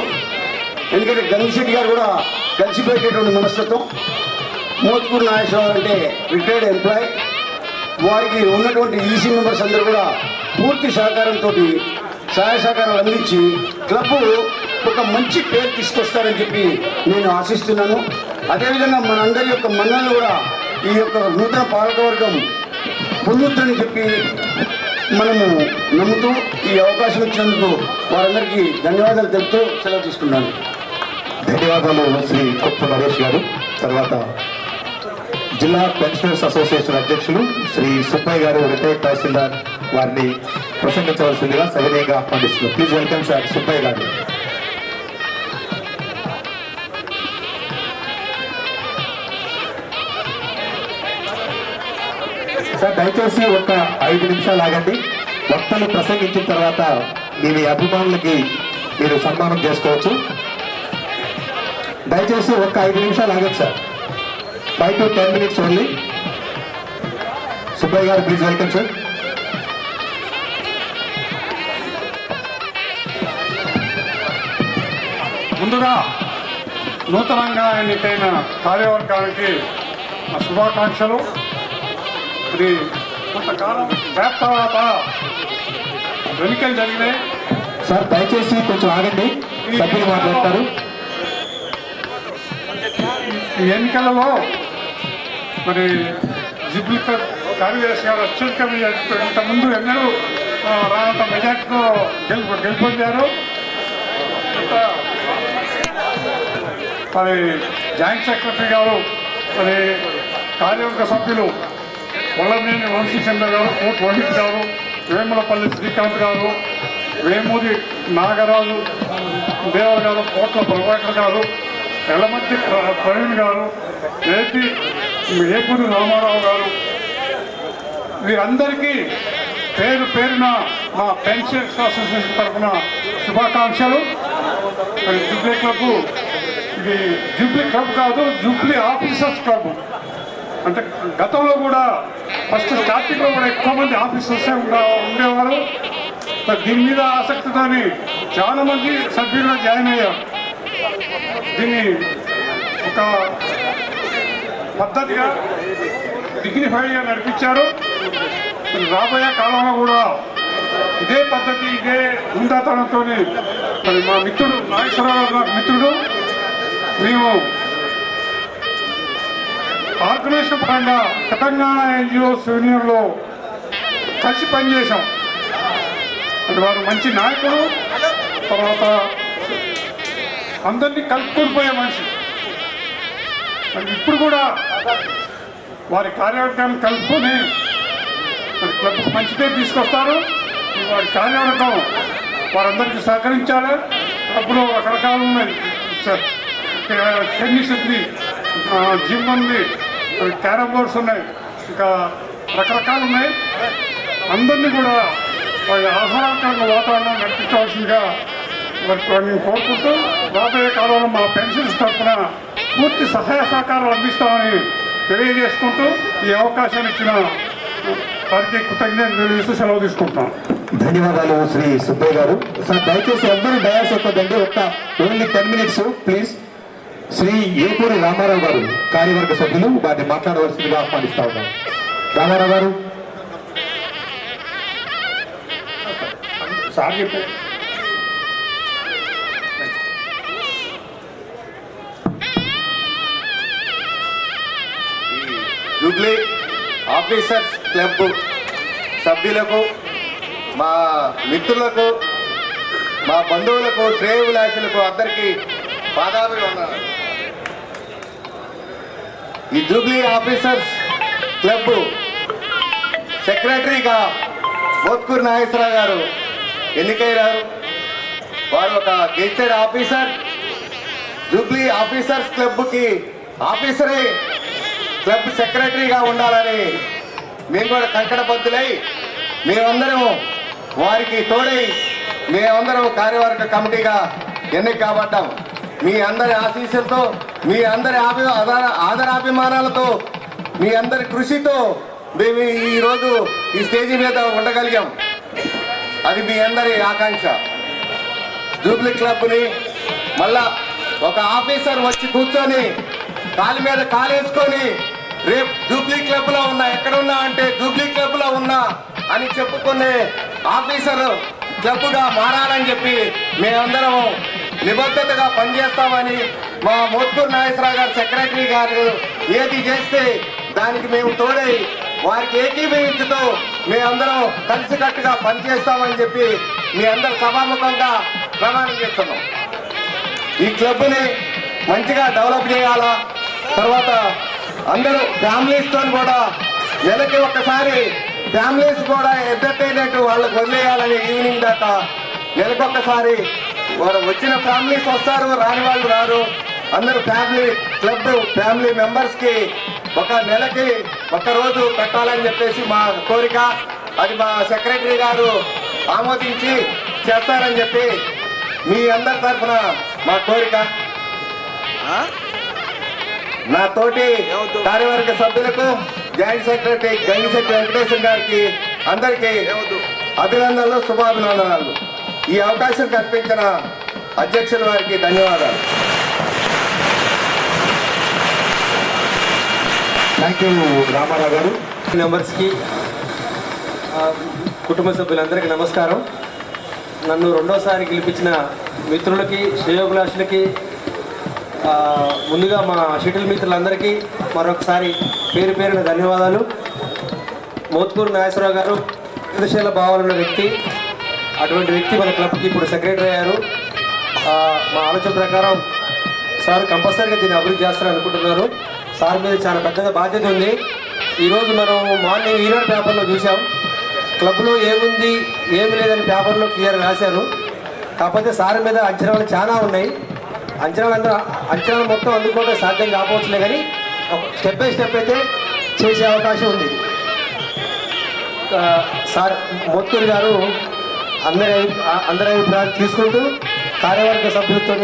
ఎందుకంటే గంగిశెట్టి గారు కూడా కలిసిపోయేటటువంటి మనస్తత్వం, మోత్కూరు నాగేశ్వరరావు అంటే రిటైర్డ్ ఎంప్లాయ్, వారికి ఉన్నటువంటి ఈసీ మెంబర్స్ అందరూ కూడా పూర్తి సహకారంతో సహాయ సహకారాలు అందించి క్లబ్ ఒక మంచి పేరు తీసుకొస్తారని చెప్పి నేను ఆశిస్తున్నాను. అదేవిధంగా మనందరి యొక్క మన్నలను కూడా ఈ యొక్క నూతన పాలకవర్గం పొందుతుందని చెప్పి మనము నమ్ముతూ ఈ అవకాశం ఇచ్చినందుకు వారందరికీ ధన్యవాదాలు తెలుపుతూ సెలవు తీసుకున్నాను. ధన్యవాదాలు శ్రీ కొత్త నరేష్ గారు. తర్వాత జిల్లా పెన్షనర్స్ అసోసియేషన్ అధ్యక్షులు శ్రీ సుబ్బయ్య గారు, రిటైర్డ్ తహసీల్దార్, వారిని ప్రసంగించవలసిందిగా సవినయంగా ఆహ్వానిస్తున్నారు. ప్లీజ్ వెల్కమ్ సార్ సుబ్బయ్య గారు. సార్ దయచేసి ఒక 5 నిమిషాలు ఆగండి. వక్తలు ప్రసంగించిన తర్వాత మీ అభిమానులకి మీరు సన్మానం చేసుకోవచ్చు. దయచేసి ఒక 5 నిమిషాలు ఆగండి sir. 5 to 10 minutes only. Subbaiah గారు ప్లీజ్ వెల్కమ్ సార్. ముందుగా నూతనంగా ఎన్నికైన కార్యవర్గానికి నా శుభాకాంక్షలు. మరి కొంతకాలం గ్యాప్ తర్వాత ఎన్నికలు జరిగినాయి. సార్ దయచేసి కొంచెం ఆగండి, సభ్యులు మాట్లాడతారు. ఈ ఎన్నికలలో మరి జూబ్లీ క్లబ్ కార్యదర్శి గారు అత్యధిక ఇంతకుముందు ఎన్నడూ రానంత మెజార్టీతో గెలుపొందారు. మరి జాయింట్ సెక్రటరీ గారు, మరి కార్యవర్గ సభ్యులు వల్లనేని వంశీచంద్ర గారు, కోట్ రోహిత్ గారు, వేములపల్లి శ్రీకాంత్ గారు, వేమూరి నాగరాజు దేవర్ గారు, కోట్ల ప్రభాకర్ గారు, ఎలమంచి ప్రవీణ్ గారు, ఏపూరి రామారావు గారు, వీరందరికీ పేరు పేరున మా పెన్షన్స్ అసోసియేషన్ తరఫున శుభాకాంక్షలు. మరి జూబ్లీ క్లబ్ ఇది జూబ్లీ క్లబ్ కాదు, జూబ్లీ ఆఫీసర్స్ క్లబ్. అంటే గతంలో కూడా ఫస్ట్ స్టార్టింగ్లో కూడా ఎక్కువ మంది ఆఫీసర్సే ఉండేవారు. దీని మీద ఆసక్తితోని చాలా మంది సభ్యులుగా జాయిన్ అయ్యారు. దీన్ని ఒక పద్ధతిగా డిగ్నిఫైడ్గా నడిపించారు. రాబోయే కాలంలో కూడా ఇదే పద్ధతి, ఇదే ఉందాతనంతో మరి మా మిత్రుడు నాగేశ్వరరావు గారు మిత్రుడు, మేము ఆర్గనైజేషన్ పరంగా తెలంగాణ NGOs యూనియన్లో కలిసి పనిచేశాం. అంటే వారు మంచి నాయకుడు, తర్వాత అందరినీ కలుపుకొని పోయే మనిషి. మరి ఇప్పుడు కూడా వారి కార్యవర్గాన్ని కలుపుకొని మరి క్లబ్కు మంచిదే తీసుకొస్తారు. వారి కార్యవర్గం వారందరికీ సహకరించాలి. క్లబ్లో రకరకాలు ఉన్నాయి, టెన్నిస్ ఉంది, జిమ్ ఉంది, క్యారమ్ బోర్డ్స్ ఉన్నాయి, ఇంకా రకరకాలు ఉన్నాయి. అందరినీ కూడా వారి ఆహ్లాదకరంగా వాతావరణం నడిపించవలసిందిగా మేము కోరుకుంటూ రాబోయే కాలంలో మా పెన్షన్స్ తరఫున పూర్తి సహాయ సహకారాలు అందిస్తామని తెలియజేసుకుంటూ ఈ అవకాశాన్ని ఇచ్చిన వారికి కృతజ్ఞతలు తెలియజేస్తూ సెలవు తీసుకుంటున్నాం. ధన్యవాదాలు శ్రీ సుబ్బయ్య గారు. సార్ దయచేసి అందరూ డయాస్ ఎక్కదండి, only 10 minutes please. Shri Epuri Ramarao గారు కార్యవర్గ సభ్యులు వారిని మాట్లాడవలసిందిగా ఆహ్వానిస్తా ఉన్నారు. రామారావు గారు. సార్ చెప్పే జూబ్లీ ఆఫీసర్స్ క్లబ్ సభ్యులకు, మా మిత్రులకు, మా బంధువులకు, శ్రేయోభిలాషులకు అందరికీ పాదాభివందనాలు. ఈ జూబ్లీ ఆఫీసర్స్ క్లబ్ సెక్రటరీగా మోత్కూరు నాగేశ్వరరావు గారు ఎన్నికయ్యారు. వారు ఒక గెజిటెడ్ ఆఫీసర్. జూబ్లీ ఆఫీసర్స్ క్లబ్కి ఆఫీసరే క్లబ్ సెక్రటరీగా ఉండాలని మేము కూడా కంకణబద్దులై మేమందరం వారికి తోడై మేమందరం కార్యవర్గ కమిటీగా ఎన్నిక కాబడ్డాం. మీ అందరి ఆశీస్సులతో, మీ అందరి ఆదరాభిమానాలతో, మీ అందరి కృషితో మేము ఈరోజు ఈ స్టేజీ మీద ఉండగలిగాం. అది మీ అందరి ఆకాంక్ష. జూబ్లీ క్లబ్ని మళ్ళా ఒక ఆఫీసర్ వచ్చి కూర్చొని కాలి మీద కాలేసుకొని రేపు జూబ్లీ క్లబ్లో ఉన్నా, ఎక్కడున్నా అంటే జూబ్లీ క్లబ్లో ఉన్నా అని చెప్పుకునే ఆఫీసర్ క్లబ్గా మారాలని చెప్పి మేమందరం నిబద్ధతగా పనిచేస్తామని మా మోత్కూరు నాగేశ్వరరావు గారు సెక్రటరీ గారు ఏది చేస్తే దానికి మేము తోడై వారికి ఏకీభవించుతూ మేమందరం కలిసికట్టుగా పనిచేస్తామని చెప్పి మీ అందరు సభాముఖంగా ప్రమాణం చేస్తున్నాం. ఈ క్లబ్ని మంచిగా డెవలప్ చేయాలా, తర్వాత అందరూ ఫ్యామిలీస్తో కూడా నెలకి ఒక్కసారి ఫ్యామిలీస్ కూడా ఎంటర్టైన్మెంట్ వాళ్ళకి వదిలేయాలని ఈవినింగ్ దాకా నెలకొక్కసారి వారు వచ్చిన ఫ్యామిలీస్ వస్తారు, రాని వాళ్ళు రారు. అందరూ క్లబ్ ఫ్యామిలీ మెంబర్స్కి ఒక నెలకి రోజు పెట్టాలని చెప్పేసి మా కోరిక. అది మా సెక్రటరీ గారు ఆమోదించి చేస్తారని చెప్పి మీ అందరి తరఫున మా కోరిక. నా తోటి కార్యవర్గ సభ్యులకు, జాయింట్ సెక్రటరీ గంగిశెట్టి వెంకటేశ్వర గారికి అందరికీ అభినందనలు, శుభాభినందనాలు. ఈ అవకాశం కల్పించిన అధ్యక్షుల వారికి ధన్యవాదాలు. థ్యాంక్ యూ రామారావు గారు. మెంబర్స్కి కుటుంబ సభ్యులందరికీ నమస్కారం. నన్ను రెండోసారి గెలిపించిన మిత్రులకి, శ్రేయోభిలాషులకి, ముందుగా మా షటిల్ మిత్రులందరికీ మరొకసారి పేరు పేరున ధన్యవాదాలు. మోత్కూరు నాగేశ్వరరావు గారు క్రియాశీల భావాలున్న వ్యక్తి. అటువంటి వ్యక్తి మన క్లబ్కి ఇప్పుడు సెక్రటరీ అయ్యారు. మా ఆలోచన ప్రకారం సార్ కంపల్సరీగా దీన్ని అభివృద్ధి చేస్తారని అనుకుంటున్నారు. సార్ మీద చాలా పెద్దగా బాధ్యత ఉంది. ఈరోజు మనం మార్నింగ్ ఈనాడు పేపర్లో చూసాం, క్లబ్లో ఏముంది ఏమి లేదని పేపర్లో క్లియర్ రాశారు. కాకపోతే సార్ మీద అంచనాలు చాలా ఉన్నాయి. అంచనాలు మొత్తం అందుకోవడం సాధ్యం కాకపోవచ్చులే, కానీ స్టెప్ బై స్టెప్ అయితే చేసే అవకాశం ఉంది. సార్ మోత్కూరి గారు అందరి అభిప్రాయాలు తీసుకుంటూ కార్యవర్గ సభ్యులతో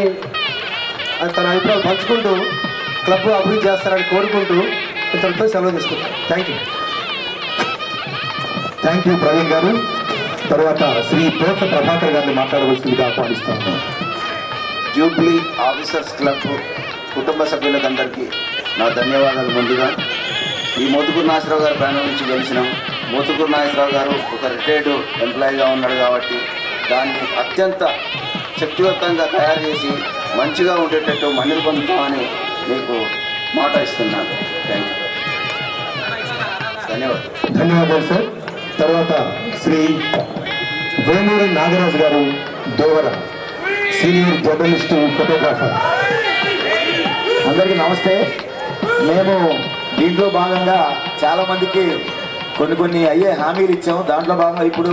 తన అభిప్రాయాలు పంచుకుంటూ క్లబ్ అభివృద్ధి చేస్తారని కోరుకుంటూ ఇతరులతో సెలవు తీసుకుంటారు. థ్యాంక్ యూ ప్రవీణ్ గారు. తర్వాత శ్రీ తోట ప్రభాకర్ గారిని మాట్లాడవలసిందిగా ఆహ్వానిస్తాను. జూబ్లీ ఆఫీసర్స్ క్లబ్ కుటుంబ సభ్యులకందరికీ నా ధన్యవాదాలు. ముందుగా ఈ మోతుకూరు నాగేశ్వరరావు గారి ప్యానల్ నుంచి గెలిచినాం. మోతుకూరు నాగేశ్వరరావు గారు ఒక రిటైర్డ్ ఎంప్లాయీగా ఉన్నాడు కాబట్టి దాన్ని అత్యంత శక్తివంతంగా తయారు చేసి మంచిగా ఉండేటట్టు మన్నలు పొందుతామని మీకు మాట ఇస్తున్నాను. Thank you. ధన్యవాదాలు సార్. తర్వాత శ్రీ వేమూరి నాగరాజు గారు దోవర, సీనియర్ జర్నలిస్టు, ఫోటోగ్రాఫర్. అందరికీ నమస్తే. మేము దీంట్లో భాగంగా చాలామందికి కొన్ని అయ్యే హామీలు ఇచ్చాము. దాంట్లో భాగంగా ఇప్పుడు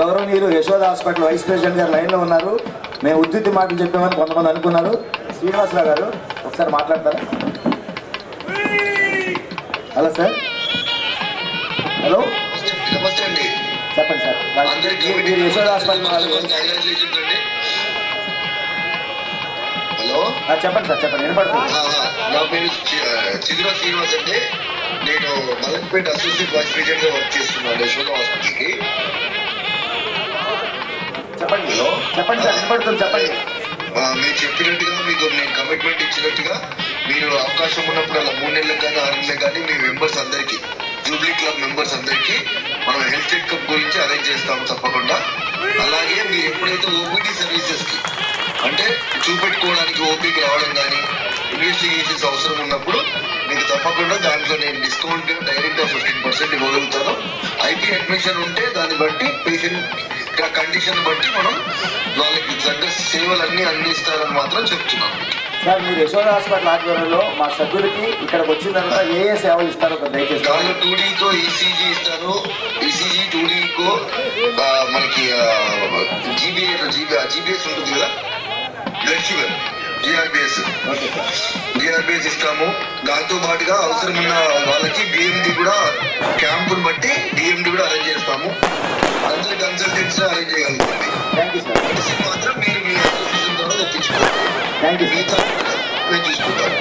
గౌరవనీయులు యశోద హాస్పిటల్ వైస్ ప్రెసిడెంట్ గారు లైన్లో ఉన్నారు. మేము ఉద్యుక్తి మాటలు చెప్పామని కొంతమంది అనుకున్నారు. శ్రీనివాసరావు గారు ఒకసారి మాట్లాడతారా? Hello sir. హలో, నమస్తే అండి. చెప్పండి సార్. మీరు యశోద హాస్పిటల్ హలో, చెప్పండి సార్, చెప్పండి. వినపడుతుంది. నా పేరు చిదిరా శ్రీనివాస్ అండి. నేను మలక్పేట అసోసియేట్ వైస్ ప్రెసిడెంట్ గా వర్క్ చేస్తున్నాను యశోద హాస్పిటల్కి. చెప్పండి. చెప్పండి సార్, వినపడుతుంది. చెప్పండి. మీరు చెప్పినట్టుగా మీకు నేను కమిట్మెంట్ ఇచ్చినట్టుగా మీరు అవకాశం ఉన్నప్పుడు అలా 3 నెలలకు కానీ 6 నెలలకు కానీ మీ మెంబర్స్ అందరికీ, జూబ్లీ క్లబ్ మెంబర్స్ అందరికీ మనం హెల్త్ చెకప్ గురించి అరేంజ్ చేస్తాము తప్పకుండా. అలాగే మీరు ఎప్పుడైతే ఓపీడీ సర్వీసెస్కి అంటే చూపెట్టుకోవడానికి ఓపీకి రావడం కానీ ఇన్వెస్టిగేషన్స్ అవసరం ఉన్నప్పుడు మీకు తప్పకుండా దాంట్లో నేను డిస్కౌంట్ డైరెక్ట్గా 15% ఇవ్వగలుగుతాను. ఐపీ అడ్మిషన్ ఉంటే దాన్ని బట్టి పేషెంట్ కండిషన్ బట్టి మనం వాళ్ళకి తగ్గ సేవలన్నీ అందిస్తారని మాత్రం చెప్తున్నాను. సార్, మీరు యశోద హాస్పిటల్ ఆధ్వర్యంలో మా సభ్యులకి ఇక్కడికి వచ్చిన తర్వాత ఏ సేవలు ఇస్తారో దయచేసి. దానిలో 2Dతో ఈసీజీ ఇస్తాను. ఈసీజీ 2Dకో మనకి జీబీఎస్ ఉంటుంది కదా, బ్లడ్ షుగర్, జిఆర్బిఎస్ ఇస్తాము. దాంతో పాటుగా అవసరం ఉన్న వాళ్ళకి బిఎండి కూడా క్యాంపుని బట్టి డిఎండి కూడా అరేంజ్ చేస్తాము. అందరి కన్సల్టెంట్స్ అరేంజ్ చేయగలుగుతుంది. మెడిసిన్ మాత్రం మీరు మీ అసోసియేషన్ ద్వారా తెప్పించుకోవాలి. నేను చూసుకుంటాను.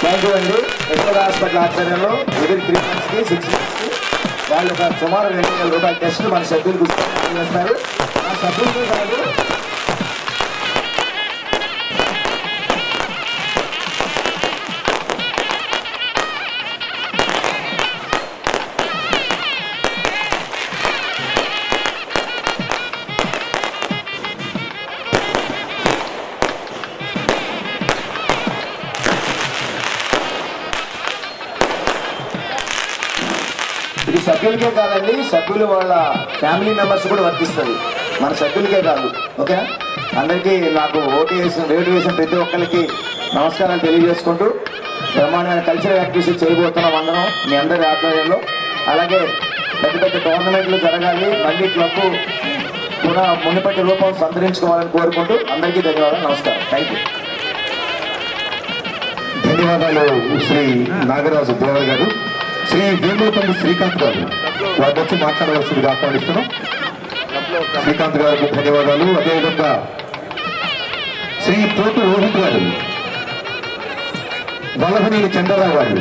థ్యాంక్ యూ అండి. యశోద హాస్పిటల్ ఆధ్వర్యంలో విదిన్ 3 monthsకి 6 monthsకి వాళ్ళు ఒక సుమారు 2,000 రూపాయల టెస్టులు మన సభ్యులకు చేస్తారు. ఆ సభ్యులతో కాదు, ఇది సభ్యులకే కాదండి, సభ్యులు వాళ్ళ ఫ్యామిలీ మెంబర్స్ కూడా వర్తిస్తుంది. మన సభ్యులకే కాదు. ఓకేనా? అందరికీ నాకు వేటు వేసిన ప్రతి ఒక్కరికి నమస్కారాలు తెలియజేసుకుంటూ బ్రహ్మాండమైన కల్చరల్ యాక్టివిటీస్ చేయబోతున్నాం అందరం మీ అందరి ఆధ్వర్యంలో. అలాగే పెద్ద పెద్ద టోర్నమెంట్లు జరగాలి, మళ్ళీ క్లబ్ మునిపటి రూపం సంతరించుకోవాలని కోరుకుంటూ అందరికీ ధన్యవాదాలు. నమస్కారం. Thank you. ధన్యవాదాలు శ్రీ నాగరాజు దేవర్ గారు. శ్రీ వేమూపల్లి శ్రీకాంత్ గారు వారి వచ్చి మాట్లాడవలసిందిగా ఆహ్వానిస్తున్నాం. శ్రీకాంత్ గారికి ధన్యవాదాలు. అదేవిధంగా శ్రీ తోట రోహిత్ గారు, వల్లభనేని చంద్రరావు గారు,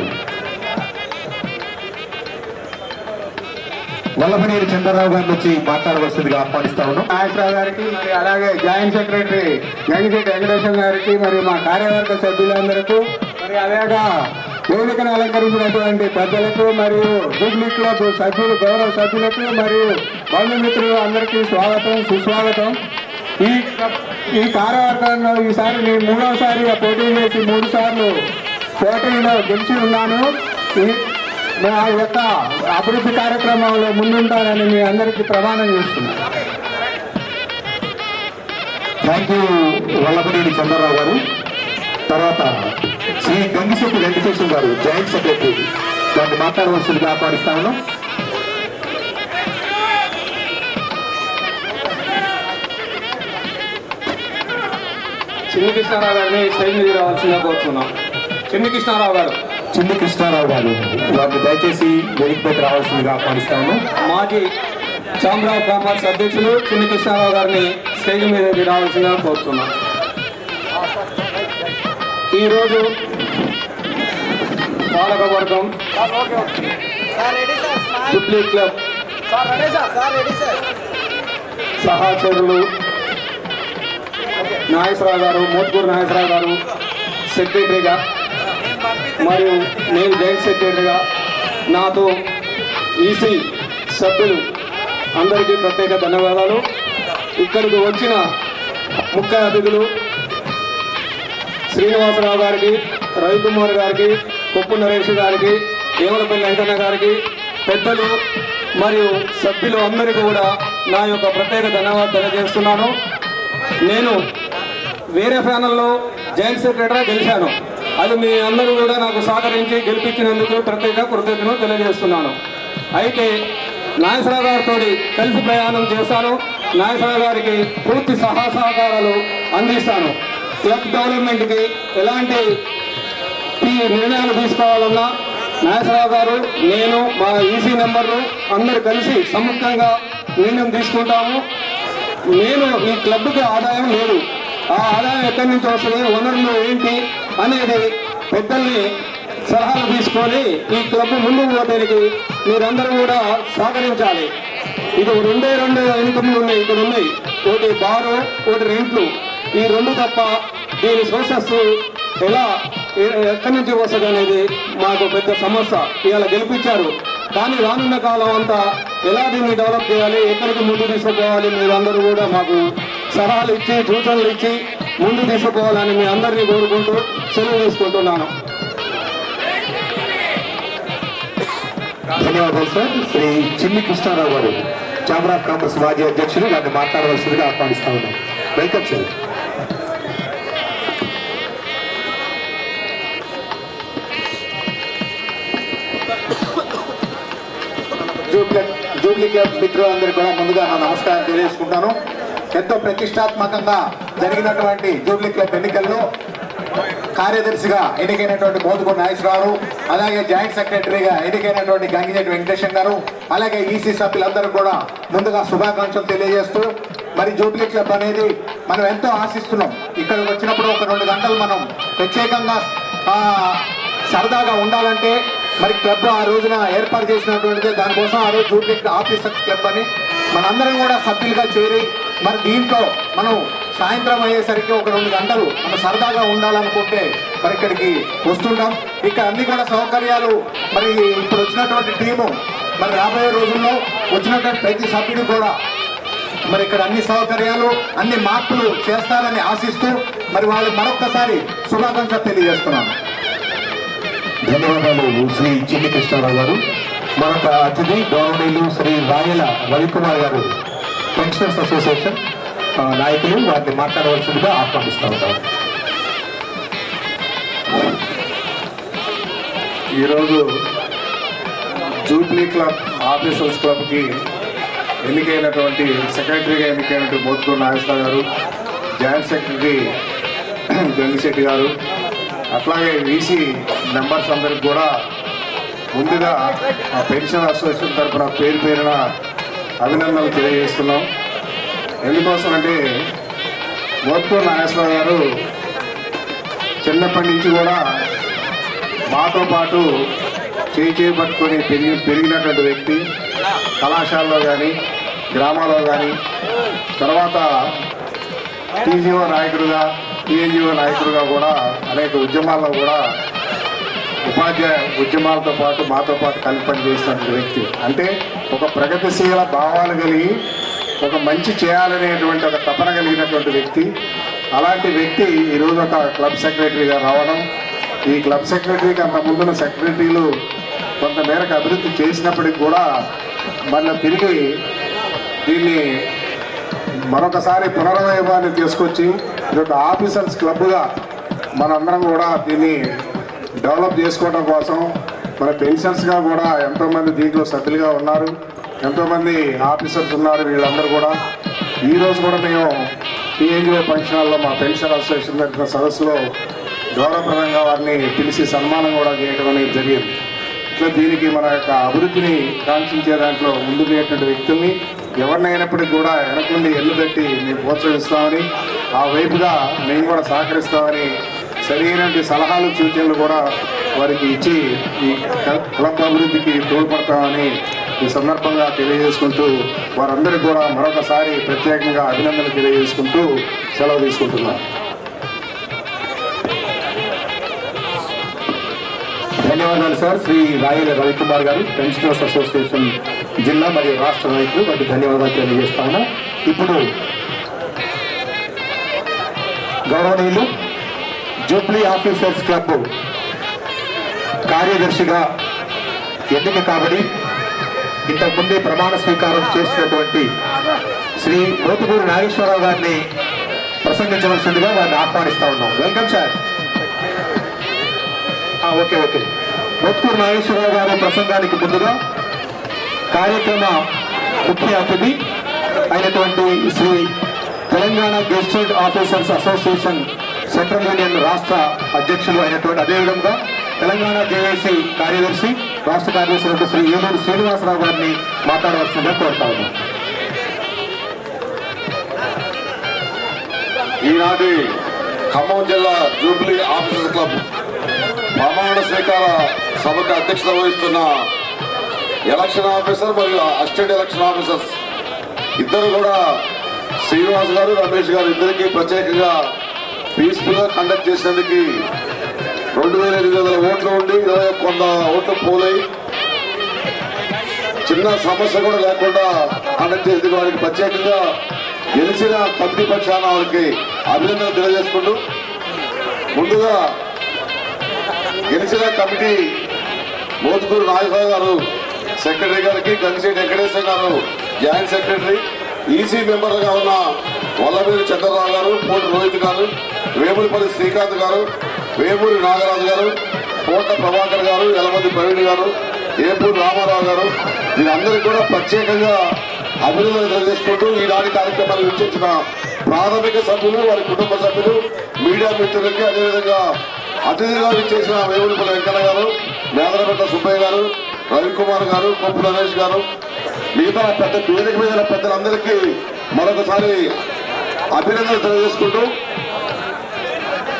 వల్లభనేని చంద్రరావు గారిని వచ్చి మాట్లాడవలసిందిగా ఆహ్వానిస్తా ఉన్నాం. నాగేశ్వరరావు గారికి, మరి అలాగే జాయింట్ సెక్రటరీ గంగిశెట్టి వెంకటేశ్వర గారికి, మరి మా కార్యవర్గ సభ్యులందరికీ, మరి అలాగా వేదికను అలంకరించినటువంటి పెద్దలకు మరియు జూబ్లీ క్లబ్ సభ్యులు గౌరవ సభ్యులకు మరియు బంధుమిత్రులు అందరికీ స్వాగతం సుస్వాగతం. ఈ కార్యవర్గంలో ఈసారి నేను 3వసారిగా పోటీ చేసి 3 సార్లు పోటీలో గెలిచి ఉన్నాను. నా యొక్క అభివృద్ధి కార్యక్రమంలో ముందుంటానని మీ అందరికీ ప్రమాణం చేస్తున్నాను. థ్యాంక్ యూ వల్లభనేని చంద్రరావు గారు. తర్వాత శ్రీ గంగిశెట్టి వెంకటేశ్వర గారు జాయింట్ సెక్రటరీ వారిని మాట్లాడవలసిందిగా ఆహ్వానిస్తాను. చిన్ని కృష్ణారావు గారిని స్టేజ్ మీద రావాల్సిందిగా కోరుతున్నాం. చిన్ని కృష్ణారావు గారు వారిని దయచేసి వేదికపైకి రావాల్సిందిగా ఆహ్వానిస్తాను. మాజీ చామరావు కామర్స్ అధ్యక్షులు చిన్ని కృష్ణారావు గారిని స్టేజ్ మీద రావాల్సిందిగా కోరుతున్నాం. ఈరోజు పాలకవర్గం జూబ్లీ క్లబ్ సహచరులు నాగేశ్వరరావు గారు, మోత్కూరు నాగేశ్వరరావు గారు సెక్రటరీగా మరియు నేను జాయింట్ సెక్రటరీగా, నాతో ఈసీ సభ్యులు అందరికీ ప్రత్యేక ధన్యవాదాలు. ఇక్కడికి వచ్చిన ముఖ్య అతిథులు శ్రీనివాసరావు గారికి, రవికుమార్ గారికి, కొప్పు నరేష్ గారికి, ఏమలపల్లి వెంకన్న గారికి, పెద్దలు మరియు సభ్యులు అందరికీ కూడా నా యొక్క ప్రత్యేక ధన్యవాదాలు తెలియజేస్తున్నాను. నేను వేరే ప్యానల్లో జాయింట్ సెక్రటరీగా గెలిచాను. అది మీ అందరూ కూడా నాకు సహకరించి గెలిపించినందుకు ప్రత్యేక కృతజ్ఞతలు తెలియజేస్తున్నాను. అయితే నాగేశ్వరరావు గారితో కలిసి ప్రయాణం చేశాను. నాగేశ్వరరావు గారికి పూర్తి సహకారాలు అందిస్తాను. క్లబ్ డెవలప్మెంట్కి ఎలాంటి నిర్ణయాలు తీసుకోవాలన్నా నాగేశ్వరరావు గారు, నేను, మా ఈసీ మెంబర్లు అందరూ కలిసి సముఖంగా నిర్ణయం తీసుకుంటాము. నేను ఈ క్లబ్కి ఆదాయం లేదు, ఆ ఆదాయం ఎక్కడి నుంచి వస్తుంది, వనరులు ఏంటి అనేది పెద్దల్ని సలహాలు తీసుకొని ఈ క్లబ్ ముందుకు పోతానికి మీరందరూ కూడా సహకరించాలి. ఇది రెండే ఇన్కమ్లు ఉన్నాయి, ఇక్కడ ఉన్నాయి. ఒకటి బారు, ఒకటి రెంట్లు. ఈ 2 తప్ప దీని సోర్సెస్ ఎలా ఎక్కడి నుంచి వస్తుంది అనేది మాకు పెద్ద సమస్య. ఇవాళ గెలిపించారు, కానీ రానున్న కాలం అంతా ఎలా దీన్ని డెవలప్ చేయాలి, ఎక్కడికి ముందు తీసుకుపోవాలి, మీరందరూ కూడా మాకు సలహాలు ఇచ్చి సూచనలు ఇచ్చి ముందు తీసుకుపోవాలని మీ అందరినీ కోరుకుంటూ సెలవు తీసుకుంటున్నాను. ధన్యవాదాలు సార్. శ్రీ చిన్ని కృష్ణారావు గారు చామరావు కామర్స్ మాజీ అధ్యక్షులు వారిని మాట్లాడవలసిందిగా ఆహ్వానిస్తా ఉన్నాం. Welcome sir. జూబ్లీ క్లబ్ మిత్రులందరికీ కూడా ముందుగా నా నమస్కారం తెలియజేసుకుంటాను. ఎంతో ప్రతిష్టాత్మకంగా జరిగినటువంటి జూబ్లీ క్లబ్ ఎన్నికల్లో కార్యదర్శిగా ఎన్నికైనటువంటి మోదుకూరు నాగేశ్వరరావు, అలాగే జాయింట్ సెక్రటరీగా ఎన్నికైనటువంటి గంగిశెట్టి వెంకటేశ్వర గారు, అలాగే ఈసీ సభ్యులందరూ కూడా ముందుగా శుభాకాంక్షలు తెలియజేస్తూ, మరి జూబ్లీ క్లబ్ అనేది మనం ఎంతో ఆశిస్తున్నాం. ఇక్కడికి వచ్చినప్పుడు ఒక 2 గంటలు మనం ప్రత్యేకంగా సరదాగా ఉండాలంటే మరి క్లబ్ ఆ రోజున ఏర్పాటు చేసినటువంటిది. దానికోసం ఆ రోజు జూబ్లీ ఆఫీసర్స్ క్లబ్ అని మనందరం కూడా సభ్యులుగా చేరి మరి దీంట్లో మనం సాయంత్రం అయ్యేసరికి ఒక 2 గంటలు మనం సరదాగా ఉండాలనుకుంటే మరి ఇక్కడికి వస్తుంటాం. ఇక్కడ అన్ని కూడా సౌకర్యాలు మరి ఇప్పుడు వచ్చినటువంటి టీము మరి రాబోయే రోజుల్లో వచ్చినటువంటి ప్రతి సభ్యుడు కూడా మరి ఇక్కడ అన్ని సౌకర్యాలు అన్ని మార్పులు చేస్తారని ఆశిస్తూ మరి వాళ్ళు మరొక్కసారి శుభాకాంక్షలు తెలియజేస్తున్నాను. ధన్యవాదాలు శ్రీ చిన్ని కృష్ణారావు గారు. మరొక అతిథి గౌరవనీయులు శ్రీ రాయల రవికుమార్ గారు, పెన్షనర్స్ అసోసియేషన్ నాయకులు, వారిని మాట్లాడవలసిందిగా ఆహ్వానిస్తూ ఉంటారు. ఈరోజు జూబ్లీ క్లబ్ ఆఫీసర్స్ క్లబ్కి ఎన్నికైనటువంటి సెక్రటరీగా ఎన్నికైనటువంటి మోత్కూరు నాగేశ్వరరావు గారు, జాయింట్ సెక్రటరీ గంగిశెట్టి గారు, అట్లాగే వీసీ మెంబర్స్ అందరికి కూడా ముందుగా ఆ పెన్షన్ అసోసియేషన్ తరఫున పేరున అభినందనలు తెలియజేస్తున్నాం. ఎందుకోసమంటే మోత్కూరు నాగేశ్వరరావు గారు చిన్నప్పటి నుంచి కూడా మాతో పాటు చేయి పట్టుకొని పెరిగినటువంటి వ్యక్తి. కళాశాలలో కానీ గ్రామాల్లో కానీ తర్వాత టీజీఓ నాయకుడుగా టీఎన్జిఓ నాయకుడుగా కూడా అనేక ఉద్యమాల్లో కూడా ఉపాధ్యాయ ఉద్యమాలతో పాటు మాతో పాటు కలిపి పనిచేస్తున్న వ్యక్తి. అంటే ఒక ప్రగతిశీల భావాలు కలిగి ఒక మంచి చేయాలనేటువంటి ఒక తపన కలిగినటువంటి వ్యక్తి. అలాంటి వ్యక్తి ఈరోజు ఒక క్లబ్ సెక్రటరీగా రావడం, ఈ క్లబ్ సెక్రటరీకి అంత ముందున్న సెక్రటరీలు కొంతమేరకు అభివృద్ధి చేసినప్పటికి కూడా మళ్ళీ తిరిగి దీన్ని మరొకసారి పునర్వైభవాన్ని తీసుకొచ్చి ఇది ఒక ఆఫీసర్స్ క్లబ్గా మనందరం కూడా దీన్ని డెవలప్ చేసుకోవడం కోసం మన పెన్షన్స్గా కూడా ఎంతోమంది దీంట్లో సభ్యులుగా ఉన్నారు, ఎంతోమంది ఆఫీసర్స్ ఉన్నారు. వీళ్ళందరూ కూడా ఈరోజు కూడా మేము టీఎన్జిఓ ఫంక్షన్ హాల్లో మా పెన్షన్ అసోసియేషన్ జరిగిన సదస్సులో గౌరవప్రదంగా వారిని పిలిచి సన్మానం కూడా చేయడం అనేది జరిగింది. ఇట్లా దీనికి మన యొక్క అభివృద్ధిని కాంక్షించే దాంట్లో ముందుకునేటువంటి వ్యక్తుల్ని ఎవరినైనప్పటికీ కూడా వెనకుండి ఎల్లు పెట్టి మేము ప్రోత్సహిస్తామని, ఆ వైపుగా మేము కూడా సహకరిస్తామని సరైనటువంటి సలహాలు సూచనలు కూడా వారికి ఇచ్చి ఈ క్లబ్ అభివృద్ధికి తోడ్పడతామని ఈ సందర్భంగా తెలియజేసుకుంటూ వారందరికీ కూడా మరొకసారి ప్రత్యేకంగా అభినందనలు తెలియజేసుకుంటూ సెలవు తీసుకుంటున్నాను. ధన్యవాదాలు సార్. శ్రీ రాయల రవికుమార్ గారు, పెన్షనర్స్ అసోసియేషన్ జిల్లా మరియు రాష్ట్ర నాయకులు, వాటి ధన్యవాదాలు తెలియజేస్తాను. ఇప్పుడు గౌరవనీయులు జూబ్లీ ఆఫీసర్స్ క్లబ్ కార్యదర్శిగా ఎన్నిక కాబడి ఇంతకుముందే ప్రమాణ స్వీకారం చేసినటువంటి శ్రీ మోతుకూరు నాగేశ్వరరావు గారిని ప్రసంగించవలసిందిగా వారిని ఆహ్వానిస్తా ఉన్నాం. Welcome sir. Okay. Motukuru Nageswara Rao గారి ప్రసంగానికి ముందుగా కార్యక్రమ ముఖ్య అతిథి అయినటువంటి Shri Telangana gazetted officers association central union రాష్ట్ర అధ్యక్షులు అయినటువంటి, అదేవిధంగా తెలంగాణ జేఏసీ కార్యదర్శి రాష్ట్ర కార్యదర్శి శ్రీ ఏలూరు శ్రీనివాసరావు గారిని మాట్లాడవలసిందిగా కోరుతా ఉన్నాం. ఈనాటి ఖమ్మం జిల్లా జూబ్లీ ఆఫీసర్స్ క్లబ్ ప్రమాణ స్వీకార సభకు అధ్యక్షత వహిస్తున్న ఎలక్షన్ ఆఫీసర్ మరియు అసిస్టెంట్ ఎలక్షన్ ఆఫీసర్స్ ఇద్దరు కూడా శ్రీనివాస్ గారు, రమేష్ గారు ఇద్దరికి ప్రత్యేకంగా పీస్ఫుల్ గా కండక్ట్ చేసినందుకు 2800 ఓట్లు ఉండి 21 ఓట్లు పోలై చిన్న సమస్య కూడా లేకుండా కండక్ట్ చేసేందుకు వారికి ప్రత్యేకంగా గెలిచిన కమిటీ పక్షాన వారికి అభినందనలు తెలియజేసుకుంటూ, ముందుగా గెలిచిన కమిటీ మోతుకూరు నాగేశ్వరరావు గారు సెక్రటరీ గారికి, గంగిశెట్టి వెంకటేశ్వర గారు జాయింట్ సెక్రటరీ, ఈసీ మెంబర్గా ఉన్న వల్లమూరి చంద్రరావు గారు, పోటీ రోహిత్ గారు, వేములపల్లి శ్రీకాంత్ గారు, వేమూరి నాగరాజు గారు, కోట ప్రభాకర్ గారు, యలమంది ప్రవీణ్ గారు, ఏపూరు రామారావు గారు, వీరందరికీ కూడా ప్రత్యేకంగా అభినందనలు తెలియజేసుకుంటూ ఈనాటి కార్యక్రమాన్ని వీక్షించిన ప్రాథమిక సభ్యులు, వారి కుటుంబ సభ్యులు, మీడియా మిత్రులకి, అదేవిధంగా అతిథిగా విచ్చేసిన వేములపల్లి వెంకన్న గారు, మేదరపెట్ట సుబ్బయ్య గారు, రవికుమార్ గారు, కొప్పు నరేష్ గారు, మిగతా వేదిక మీద పెద్దలందరికీ మరొకసారి అభినందనలు తెలియజేసుకుంటూ,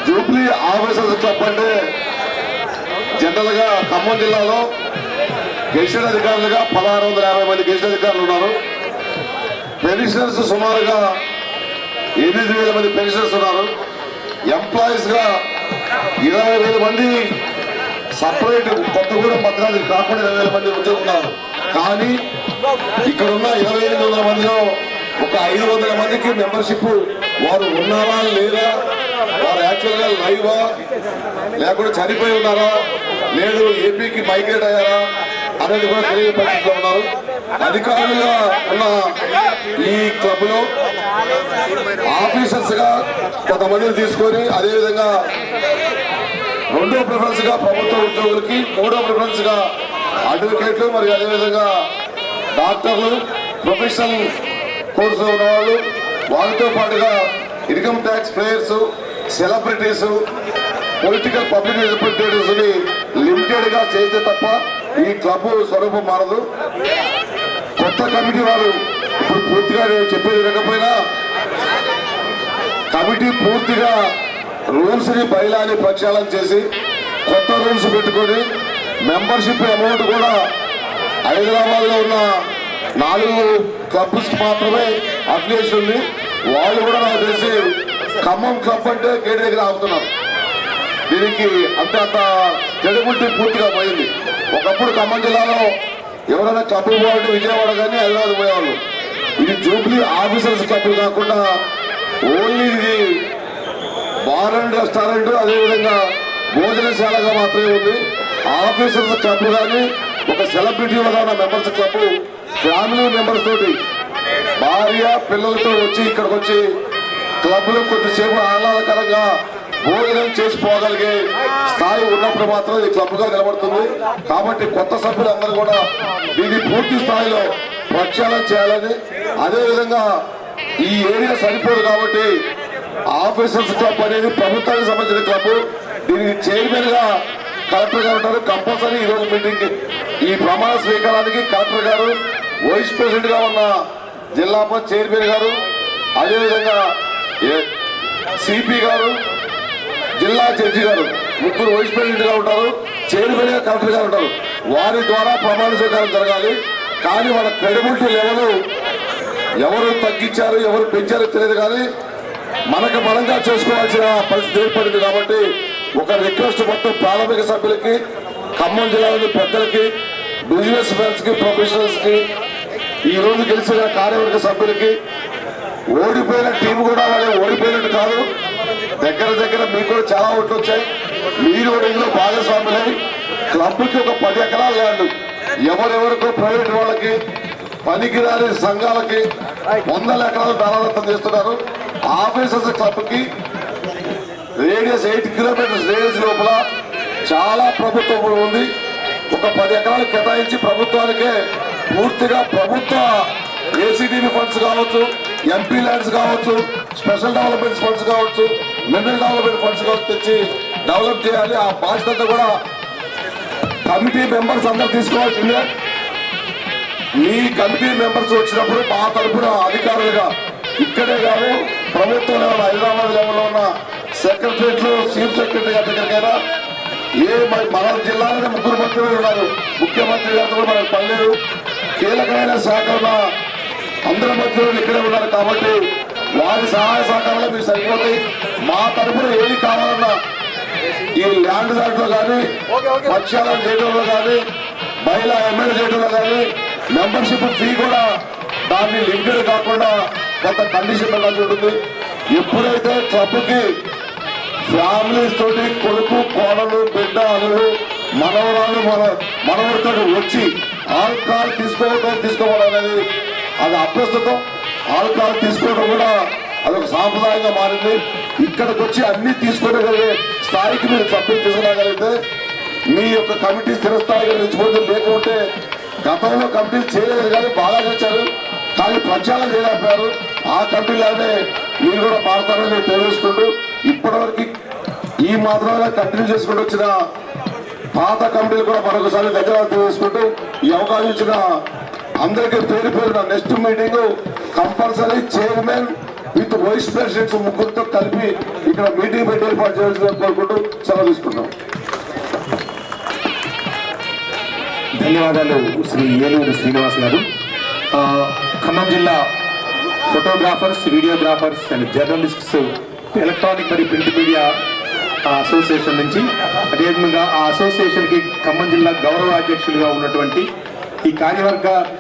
జూబ్లీ ఆఫీసర్స్ క్లబ్ అంటే జనరల్ గా ఖమ్మం జిల్లాలో గెజిటెడ్ అధికారులుగా 1650 మంది గెజిటెడ్ అధికారులు ఉన్నారు. పెన్షనర్స్ సుమారుగా 8000 మంది పెన్షనర్స్ ఉన్నారు. ఎంప్లాయీస్ గా 20,000 మంది సపరేట్ కొత్తగూడెం భద్రాద్రి కాకుండా 20,000 మంది ఉద్యోగులు ఉన్నారు. కానీ ఇక్కడ ఉన్న 2800 మందిలో ఒక 500 మందికి మెంబర్షిప్ వారు ఉన్నారా లేరా, వారు యాక్చువల్ గా లైవా లేకుండా చనిపోయి ఉన్నారా, లేదు ఏపీకి మైగ్రేట్ అయ్యారా అనేది కూడా తెలియని పరిస్థితిలో ఉన్నారు. అధికారులుగా ఉన్న ఈ క్లబ్ లో ఆఫీసర్స్ గా కొంతమందిని తీసుకొని, అదేవిధంగా 2వ ప్రిఫరెన్స్ గా ప్రభుత్వ ఉద్యోగులకి, 3వ ప్రిఫరెన్స్ గా అడ్వకేట్లు, మరియు అదేవిధంగా డాక్టర్లు, ప్రొఫెషనల్ కోర్సులో ఉన్నవాళ్ళు, వాళ్ళతో పాటుగా income tax players, celebrities, political public representatives ని లిమిటెడ్ గా చేస్తే తప్ప ఈ క్లబ్ స్వరూపం మారదు. కొత్త కమిటీ వారు ఇప్పుడు పూర్తిగా నేను చెప్పేది వినకపోయినా కమిటీ పూర్తిగా రూల్స్ ని బయలాని ప్రక్షాళన చేసి కొత్త రూల్స్ పెట్టుకొని మెంబర్షిప్ అమౌంట్ కూడా హైదరాబాద్ లో ఉన్న 4 క్లబ్స్ మాత్రమే అప్లికేషన్ ఉంది. వాళ్ళు కూడా నాకు తెలిసి ఖమ్మం క్లబ్ అంటే గేట్ దగ్గర ఆపుతున్నారు. దీనికి అంత క్రెడిబిలిటీ పూర్తిగా పోయింది. ఒకప్పుడు ఖమ్మం జిల్లాలో ఎవరైనా క్లబ్ పోవాలంటే విజయవాడ కానీ హైదరాబాద్ పోయేవాళ్ళు. ఇది జూబ్లీ ఆఫీసర్స్ క్లబ్ కాకుండా ఓన్లీ ఇది బార్ అండ్ రెస్టారెంట్, అదేవిధంగా భోజనశాలగా మాత్రమే ఉంది. ఆఫీసర్స్ క్లబ్ కానీ ఒక సెలబ్రిటీ వల్ల మెంబర్స్ క్లబ్ ఫ్యామిలీ మెంబర్స్ తోటి భార్య పిల్లలతో వచ్చి ఇక్కడికి వచ్చి క్లబ్ లో కొద్దిసేపు ఆహ్లాదకరంగా భోజనం చేసిపోగలిగే స్థాయి ఉన్నప్పుడు మాత్రం ఇది క్లబ్ గా నిలబడుతుంది. కాబట్టి కొత్త సభ్యులందరూ కూడా దీన్ని పూర్తి స్థాయిలో ప్రక్షాళన చేయాలని, అదేవిధంగా ఈ ఏరియా సరిపోదు కాబట్టి ఆఫీసర్స్ క్లబ్ అనేది ప్రభుత్వానికి సంబంధించిన క్లబ్. దీనికి చైర్మన్ గా కలెక్టర్ గారు ఉంటారు. కంపల్సరీ ఈ రోజు మీటింగ్ ఈ ప్రమాణ స్వీకారానికి కలెక్టర్ గారు, వైస్ ప్రెసిడెంట్ గా ఉన్న జిల్లా చైర్మన్ గారు, అదేవిధంగా సిపి గారు, జిల్లా జడ్జి గారు ముగ్గురు వైస్ ప్రెసిడెంట్ గా ఉంటారు. చైర్మన్ గా కలెక్టర్ గారు ఉంటారు. వారి ద్వారా ప్రమాణ స్వీకారం జరగాలి. కానీ వాళ్ళ క్రెడిబిలిటీ లెవెల్ ఎవరు తగ్గించారు ఎవరు పెంచారో తెలియదు. కానీ మనకు బలంగా చేసుకోవాల్సిన పరిస్థితి ఏర్పడింది. కాబట్టి ఒక రిక్వెస్ట్ మొత్తం ప్రాథమిక సభ్యులకి, ఖమ్మం జిల్లాలోని పెద్దలకి, బిజినెస్ మెన్స్ కి, ప్రొఫెషనల్స్ కి, ఈ రోజు గెలిచిన కార్యవర్గ సభ్యులకి, ఓడిపోయిన టీం కూడా వాళ్ళే ఓడిపోయినట్టు కాదు, దగ్గర మీకు కూడా చాలా ఓట్లు వచ్చాయి. మీరు కూడా ఇందులో భాగస్వాములై క్లబ్కి ఒక 10 ఎకరాలు ల్యాండ్ ఎవరెవరికో ప్రైవేట్ వాళ్ళకి, పనికిరాని సంఘాలకి 100 ఎకరాలు దానాదత్తం చేస్తున్నారు. ఆఫీసర్స్ క్లబ్ కి రేడియస్ 8 కిలోమీటర్స్ రేడియస్ లోపల చాలా ప్రభుత్వం ఉంది. ఒక 10 ఎకరాలు కేటాయించి ప్రభుత్వానికే పూర్తిగా ప్రభుత్వ ఏసీడీబీ ఫండ్స్ కావచ్చు, ఎంపీ ల్యాండ్స్ కావచ్చు, స్పెషల్ డెవలప్మెంట్ ఫండ్స్ కావచ్చు, మినరల్ డెవలప్మెంట్ ఫండ్స్ కావచ్చు తెచ్చి డెవలప్ చేయాలి. ఆ బాధ్యత కూడా కమిటీ మెంబర్స్ అందరూ తీసుకోవాల్సిందే. మీ కమిటీ మెంబర్స్ వచ్చినప్పుడు మా తరఫున అధికారులుగా ఇక్కడే కాదు ప్రభుత్వం లెవెల్ హైదరాబాద్ లెవెల్లో ఉన్న సెక్రటరీలు, చీఫ్ సెక్రటరీ గారి దగ్గరికైనా మన జిల్లాలోనే 3 మంత్రులు ఉన్నారు. ముఖ్యమంత్రి గారితో కూడా మనకు పనిలేదు. కీలకమైన శాఖల అందరి మంత్రులు ఇక్కడే ఉన్నారు. కాబట్టి వారి సహాయ సహకారాలు మీకు సరిపోతాయి. మా తరఫున ఏది కావాలన్నా ఈ ల్యాండ్ దాంట్లో కానీ, పక్షాలను చేయడంలో కానీ, మహిళా ఎమ్మెల్యే చేయడంలో కానీ, మెంబర్షిప్ ఫీ కూడా దాన్ని లిమిటెడ్ కాకుండా కొంత కండిషన్ ఉంటుంది. ఎప్పుడైతే క్లబ్కి ఫ్యామిలీస్ తోటి కొడుకు, కోడలు, బిడ్డ, అల్లుడు, మనవరాలు, మనవడితో వచ్చి ఆల్కహాల్ తీసుకోవడం అనేది అది అప్రస్తుతం. ఆల్కహాల్ తీసుకోవడం కూడా అదొక సాంప్రదాయంగా మారింది. ఇక్కడికి వచ్చి అన్ని తీసుకోగలిగే స్థాయికి మీరు క్లబ్ని తీసుకురాగలిగితే మీ యొక్క కమిటీ స్థిరస్థాయిగా నిలిచిపోతే, లేకుంటే గతంలో కమిటీలు చేయలేదు కానీ బాగా చేశారు, కానీ ప్రచారం చేయలేకపోయారు. ఆ కమిటీలానే మీరు కూడా మారుతారని తెలియజేసుకుంటూ, ఇప్పటివరకు ఈ మాత్రమే కంటిన్యూ చేసుకుంటూ వచ్చిన పాత కమిటీలు కూడా మరొకసారి ధన్యవాదాలు తెలియజేసుకుంటూ, ఈ అవకాశం ఇచ్చిన అందరికీ పేరు పేరున next meeting compulsory chairman with vice presidents ముగ్గురితో కలిపి ఇక్కడ మీటింగ్ పెట్టి ఏర్పాటు చేయాల్సిందని కోరుకుంటూ సెలవు తీసుకుంటాం. ధన్యవాదాలు శ్రీ ఏలూరు శ్రీనివాస్ గారు. ఖమ్మం జిల్లా photographers, videographers and journalists electronic మరియు ప్రింట్ మీడియా అసోసియేషన్ నుంచి, అదేవిధంగా ఆ అసోసియేషన్ కి ఖమ్మం జిల్లా గౌరవ అధ్యక్షులుగా ఉన్నటువంటి ఈ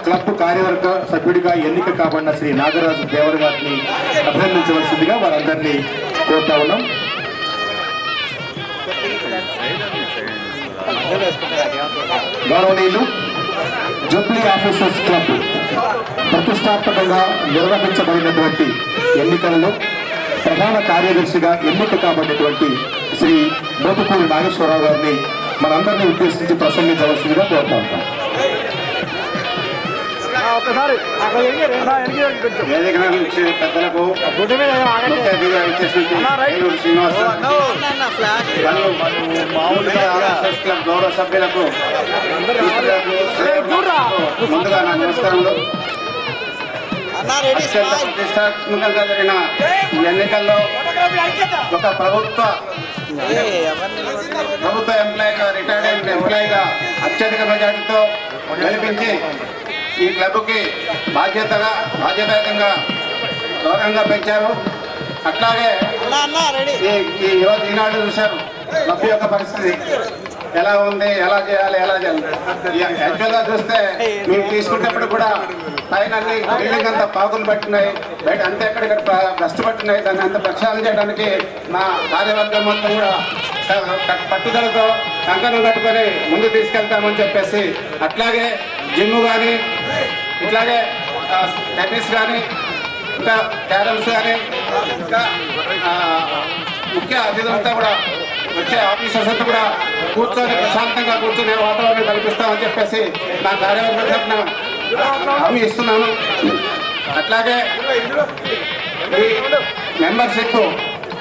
క్లబ్ కార్యవర్గ సభ్యుడిగా ఎన్నిక కాబడిన శ్రీ నాగరాజు దేవర్ గారిని అభినందించవలసిందిగా వారందరినీ కోరుతా ఉన్నాం. గౌరవనీయులు, జూబ్లీ ఆఫీసర్స్ క్లబ్ ప్రతిష్టాత్మకంగా నిర్వహించబడినటువంటి ఎన్నికల్లో ప్రధాన కార్యదర్శిగా ఎన్నిక కాబడినటువంటి శ్రీ మోతుకూరి నాగేశ్వరరావు గారిని మనందరినీ ఉద్దేశించి ప్రసంగించవలసిందిగా కోరుతా ఉంటాం. వేదిక నుంచి పెద్దలకు, ముఖ్య అతిథిగా ఇచ్చేసిన ఏలూరు శ్రీనివాస్, క్లబ్ గౌరవ సభ్యులకు ముందుగా నా నమస్కారములు. అత్యంత ప్రతిష్టాత్మకంగా జరిగిన ఈ ఎన్నికల్లో ఒక ప్రభుత్వ ఎంప్లాయీగా, రిటైర్డ్ ఎంప్లాయీగా అత్యధిక మెజార్టీతో గెలిపించి ఈ క్లబ్కి బాధ్యతాయుతంగా గౌరవంగా పెంచారు. అట్లాగే ఈనాడు చూశారు, క్లబ్ యొక్క పరిస్థితి ఎలా ఉంది, ఎలా చేయాలి. యాక్చువల్గా చూస్తే మేము తీసుకునేటప్పుడు కూడా పైన బిల్డింగ్ అంతా పాకులు పట్టినాయి, బయట అంతా ఎక్కడిక్కడ డస్ట్ పట్టినాయి. దాన్ని అంత ప్రక్షాళన చేయడానికి మా కార్యవర్గం మొత్తం కూడా పట్టుదలతో కంకణం కట్టుకొని ముందు తీసుకెళ్తామని చెప్పేసి, అట్లాగే జిమ్ కానీ, ఇట్లాగే టెన్నిస్ కానీ, ఇంకా క్యారమ్స్ కానీ, ఇంకా ముఖ్య అతిథులంతా కూడా వచ్చే ఆఫీసర్స్ అంతా కూడా కూర్చొని ప్రశాంతంగా కూర్చునే వాతావరణం కల్పిస్తామని చెప్పేసి నా కార్యవర్గం తరఫున హామీ ఇస్తున్నాను. అట్లాగే ఈ మెంబర్షిప్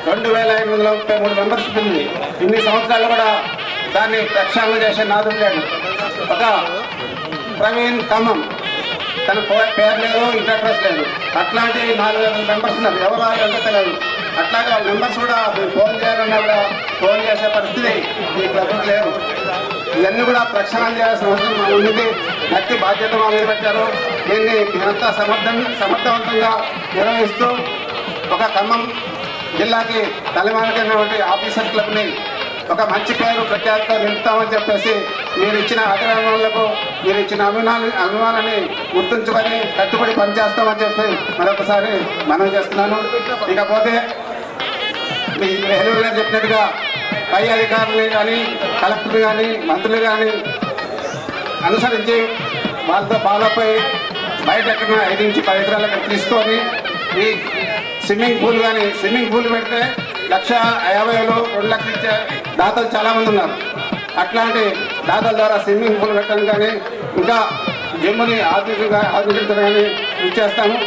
2,833 మెంబర్షిప్ ఉంది. ఇన్ని సంవత్సరాలు కూడా దాన్ని ప్రక్షాళన చేసే నాదుడు లేడు. ఒక ప్రవీణ్ ఖమ్మం, తన పేరు లేదు, ఇంటర్ అడ్రస్ లేదు, అట్లాంటి 4,000 మెంబర్స్ ఉన్నారు. ఎవరు అంటే తెలియదు. అట్లాగే వాళ్ళ మెంబర్స్ కూడా ఫోన్ చేయాలన్నా కూడా ఫోన్ చేసే పరిస్థితి ఈ క్లబ్కి లేదు. ఇవన్నీ కూడా ప్రక్షాళన చేయాల్సిన అవసరం మా ఉంది. గట్టి బాధ్యత మా మీద పెట్టారు. దీన్ని మేమంతా సమర్థవంతంగా నిర్వహిస్తూ ఒక ఖమ్మం జిల్లాకి తలమానికైనటువంటి ఆఫీసర్ క్లబ్ని ఒక మంచి పేరు ప్రఖ్యాతితో నిలుపుతామని చెప్పేసి మీరు ఇచ్చిన అభిమానులకు, మీరు ఇచ్చిన అభిమానాన్ని గుర్తుంచుకొని కట్టుబడి పనిచేస్తామని చెప్పి మరొకసారి మనవి చేస్తున్నాను. ఇకపోతే మీ నెహ్రూ గారు చెప్పినట్టుగా పై అధికారులు కానీ, కలెక్టర్ కానీ, మంత్రులు కానీ అనుసరించి వాళ్ళతో బాధపై బయట ఎక్కడ 5 నుంచి 10 ఎకరాలు అక్కడ తీసుకొని ఈ స్విమ్మింగ్ పూల్ కానీ, స్విమ్మింగ్ పూల్ పెడితే 1,50,000, 2 లక్షలు ఇచ్చే దాతలు చాలామంది ఉన్నారు. అట్లాంటి దాతల ద్వారా స్విమ్మింగ్ పూల్ పెట్టడం కానీ, ఇంకా జిమ్ని ఆధునికరించడం కానీ ఇచ్చేస్తాము.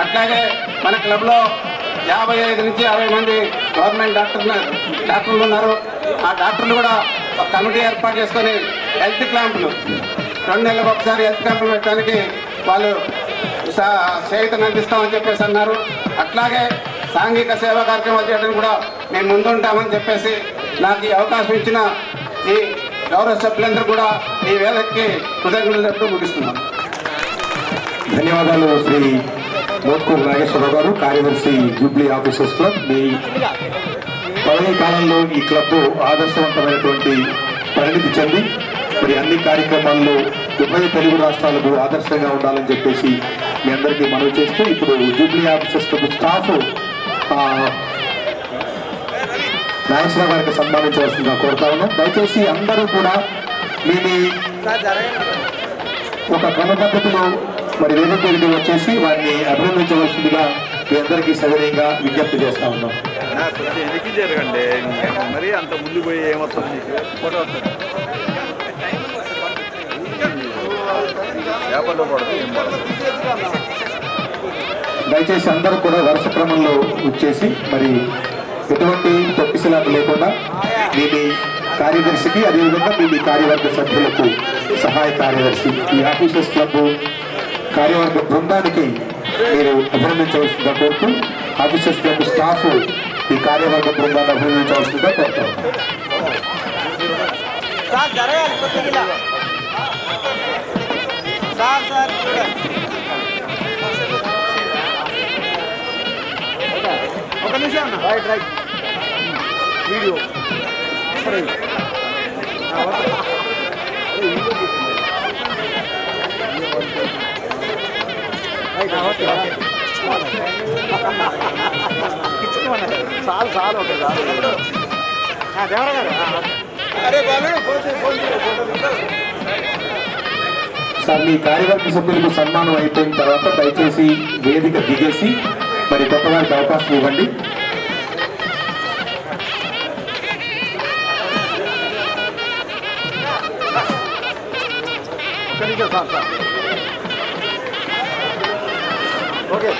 అట్లాగే మన క్లబ్లో 55 నుంచి 60 మంది గవర్నమెంట్ డాక్టర్లు ఉన్నారు. ఆ డాక్టర్లు కూడా ఒక కమిటీ ఏర్పాటు చేసుకొని హెల్త్ క్యాంపులు 2 నెలలకు ఒకసారి హెల్త్ క్యాంపులు పెట్టడానికి వాళ్ళు చేయుతను అందిస్తామని చెప్పేసి అన్నారు. అట్లాగే సాంఘిక సేవా కార్యక్రమాలు చేయడానికి కూడా మేము ముందుంటామని చెప్పేసి నాకు ఈ అవకాశం ఇచ్చిన ఈ గౌరవ సభ్యులందరూ కూడా ఈ వేదికకి కృతజ్ఞతలు చెప్తూ ముగిస్తున్నాం. ధన్యవాదాలు శ్రీ మోత్కూరు నాగేశ్వరరావు గారు, కార్యదర్శి జూబ్లీ ఆఫీసర్స్ క్లబ్. మీ పదవి కాలంలో ఈ క్లబ్ ఆదర్శవంతమైనటువంటి పరిణితి చెంది మరి అన్ని కార్యక్రమాల్లో ఉభయ తెలుగు రాష్ట్రాలకు ఆదర్శంగా ఉండాలని చెప్పేసి మీ అందరికీ మనవి చేస్తూ ఇప్పుడు jubilee officers club staff Nageswara Rao గారికి సన్మానించవలసిందిగా కోరుతా ఉన్నాం. దయచేసి అందరూ కూడా మీ ఒక క్రమ పద్ధతిలో మరి వేదిక వచ్చేసి వారిని అభినందించవలసిందిగా మీ అందరికీ సవినయంగా విజ్ఞప్తి చేస్తా ఉన్నాం. ఎనికి జరగండి, మరి అంత ముందు పోయి ఏమవుతుంది ఫోటో వ్యాపారంలో పడదు, ఏం పడదు. దయచేసి అందరూ కూడా వరుస క్రమంలో వచ్చేసి మరి ఎటువంటి తొక్కిసలాట లేకుండా మీ కార్యదర్శికి, అదేవిధంగా మీ కార్యవర్గ సభ్యులకు, సహాయ కార్యదర్శి, ఈ ఆఫీసర్స్ క్లబ్ కార్యవర్గ బృందానికి మీరు అభినందించవలసిందిగా కోరుతూ ఆఫీసర్స్ క్లబ్ స్టాఫ్ ఈ కార్యవర్గ బృందాన్ని అభినందించవలసిందిగా కోరుతాం. ఒక నిమిషం రైట్ వీడియో చాలు ఓకే దేవరా గారు సార్, మీ కార్యవర్గ సభ్యులకు సన్మానం అయిపోయిన తర్వాత దయచేసి వేదిక దిగేసి మరి కొత్త వారికి అవకాశం ఇవ్వండి. ఓకే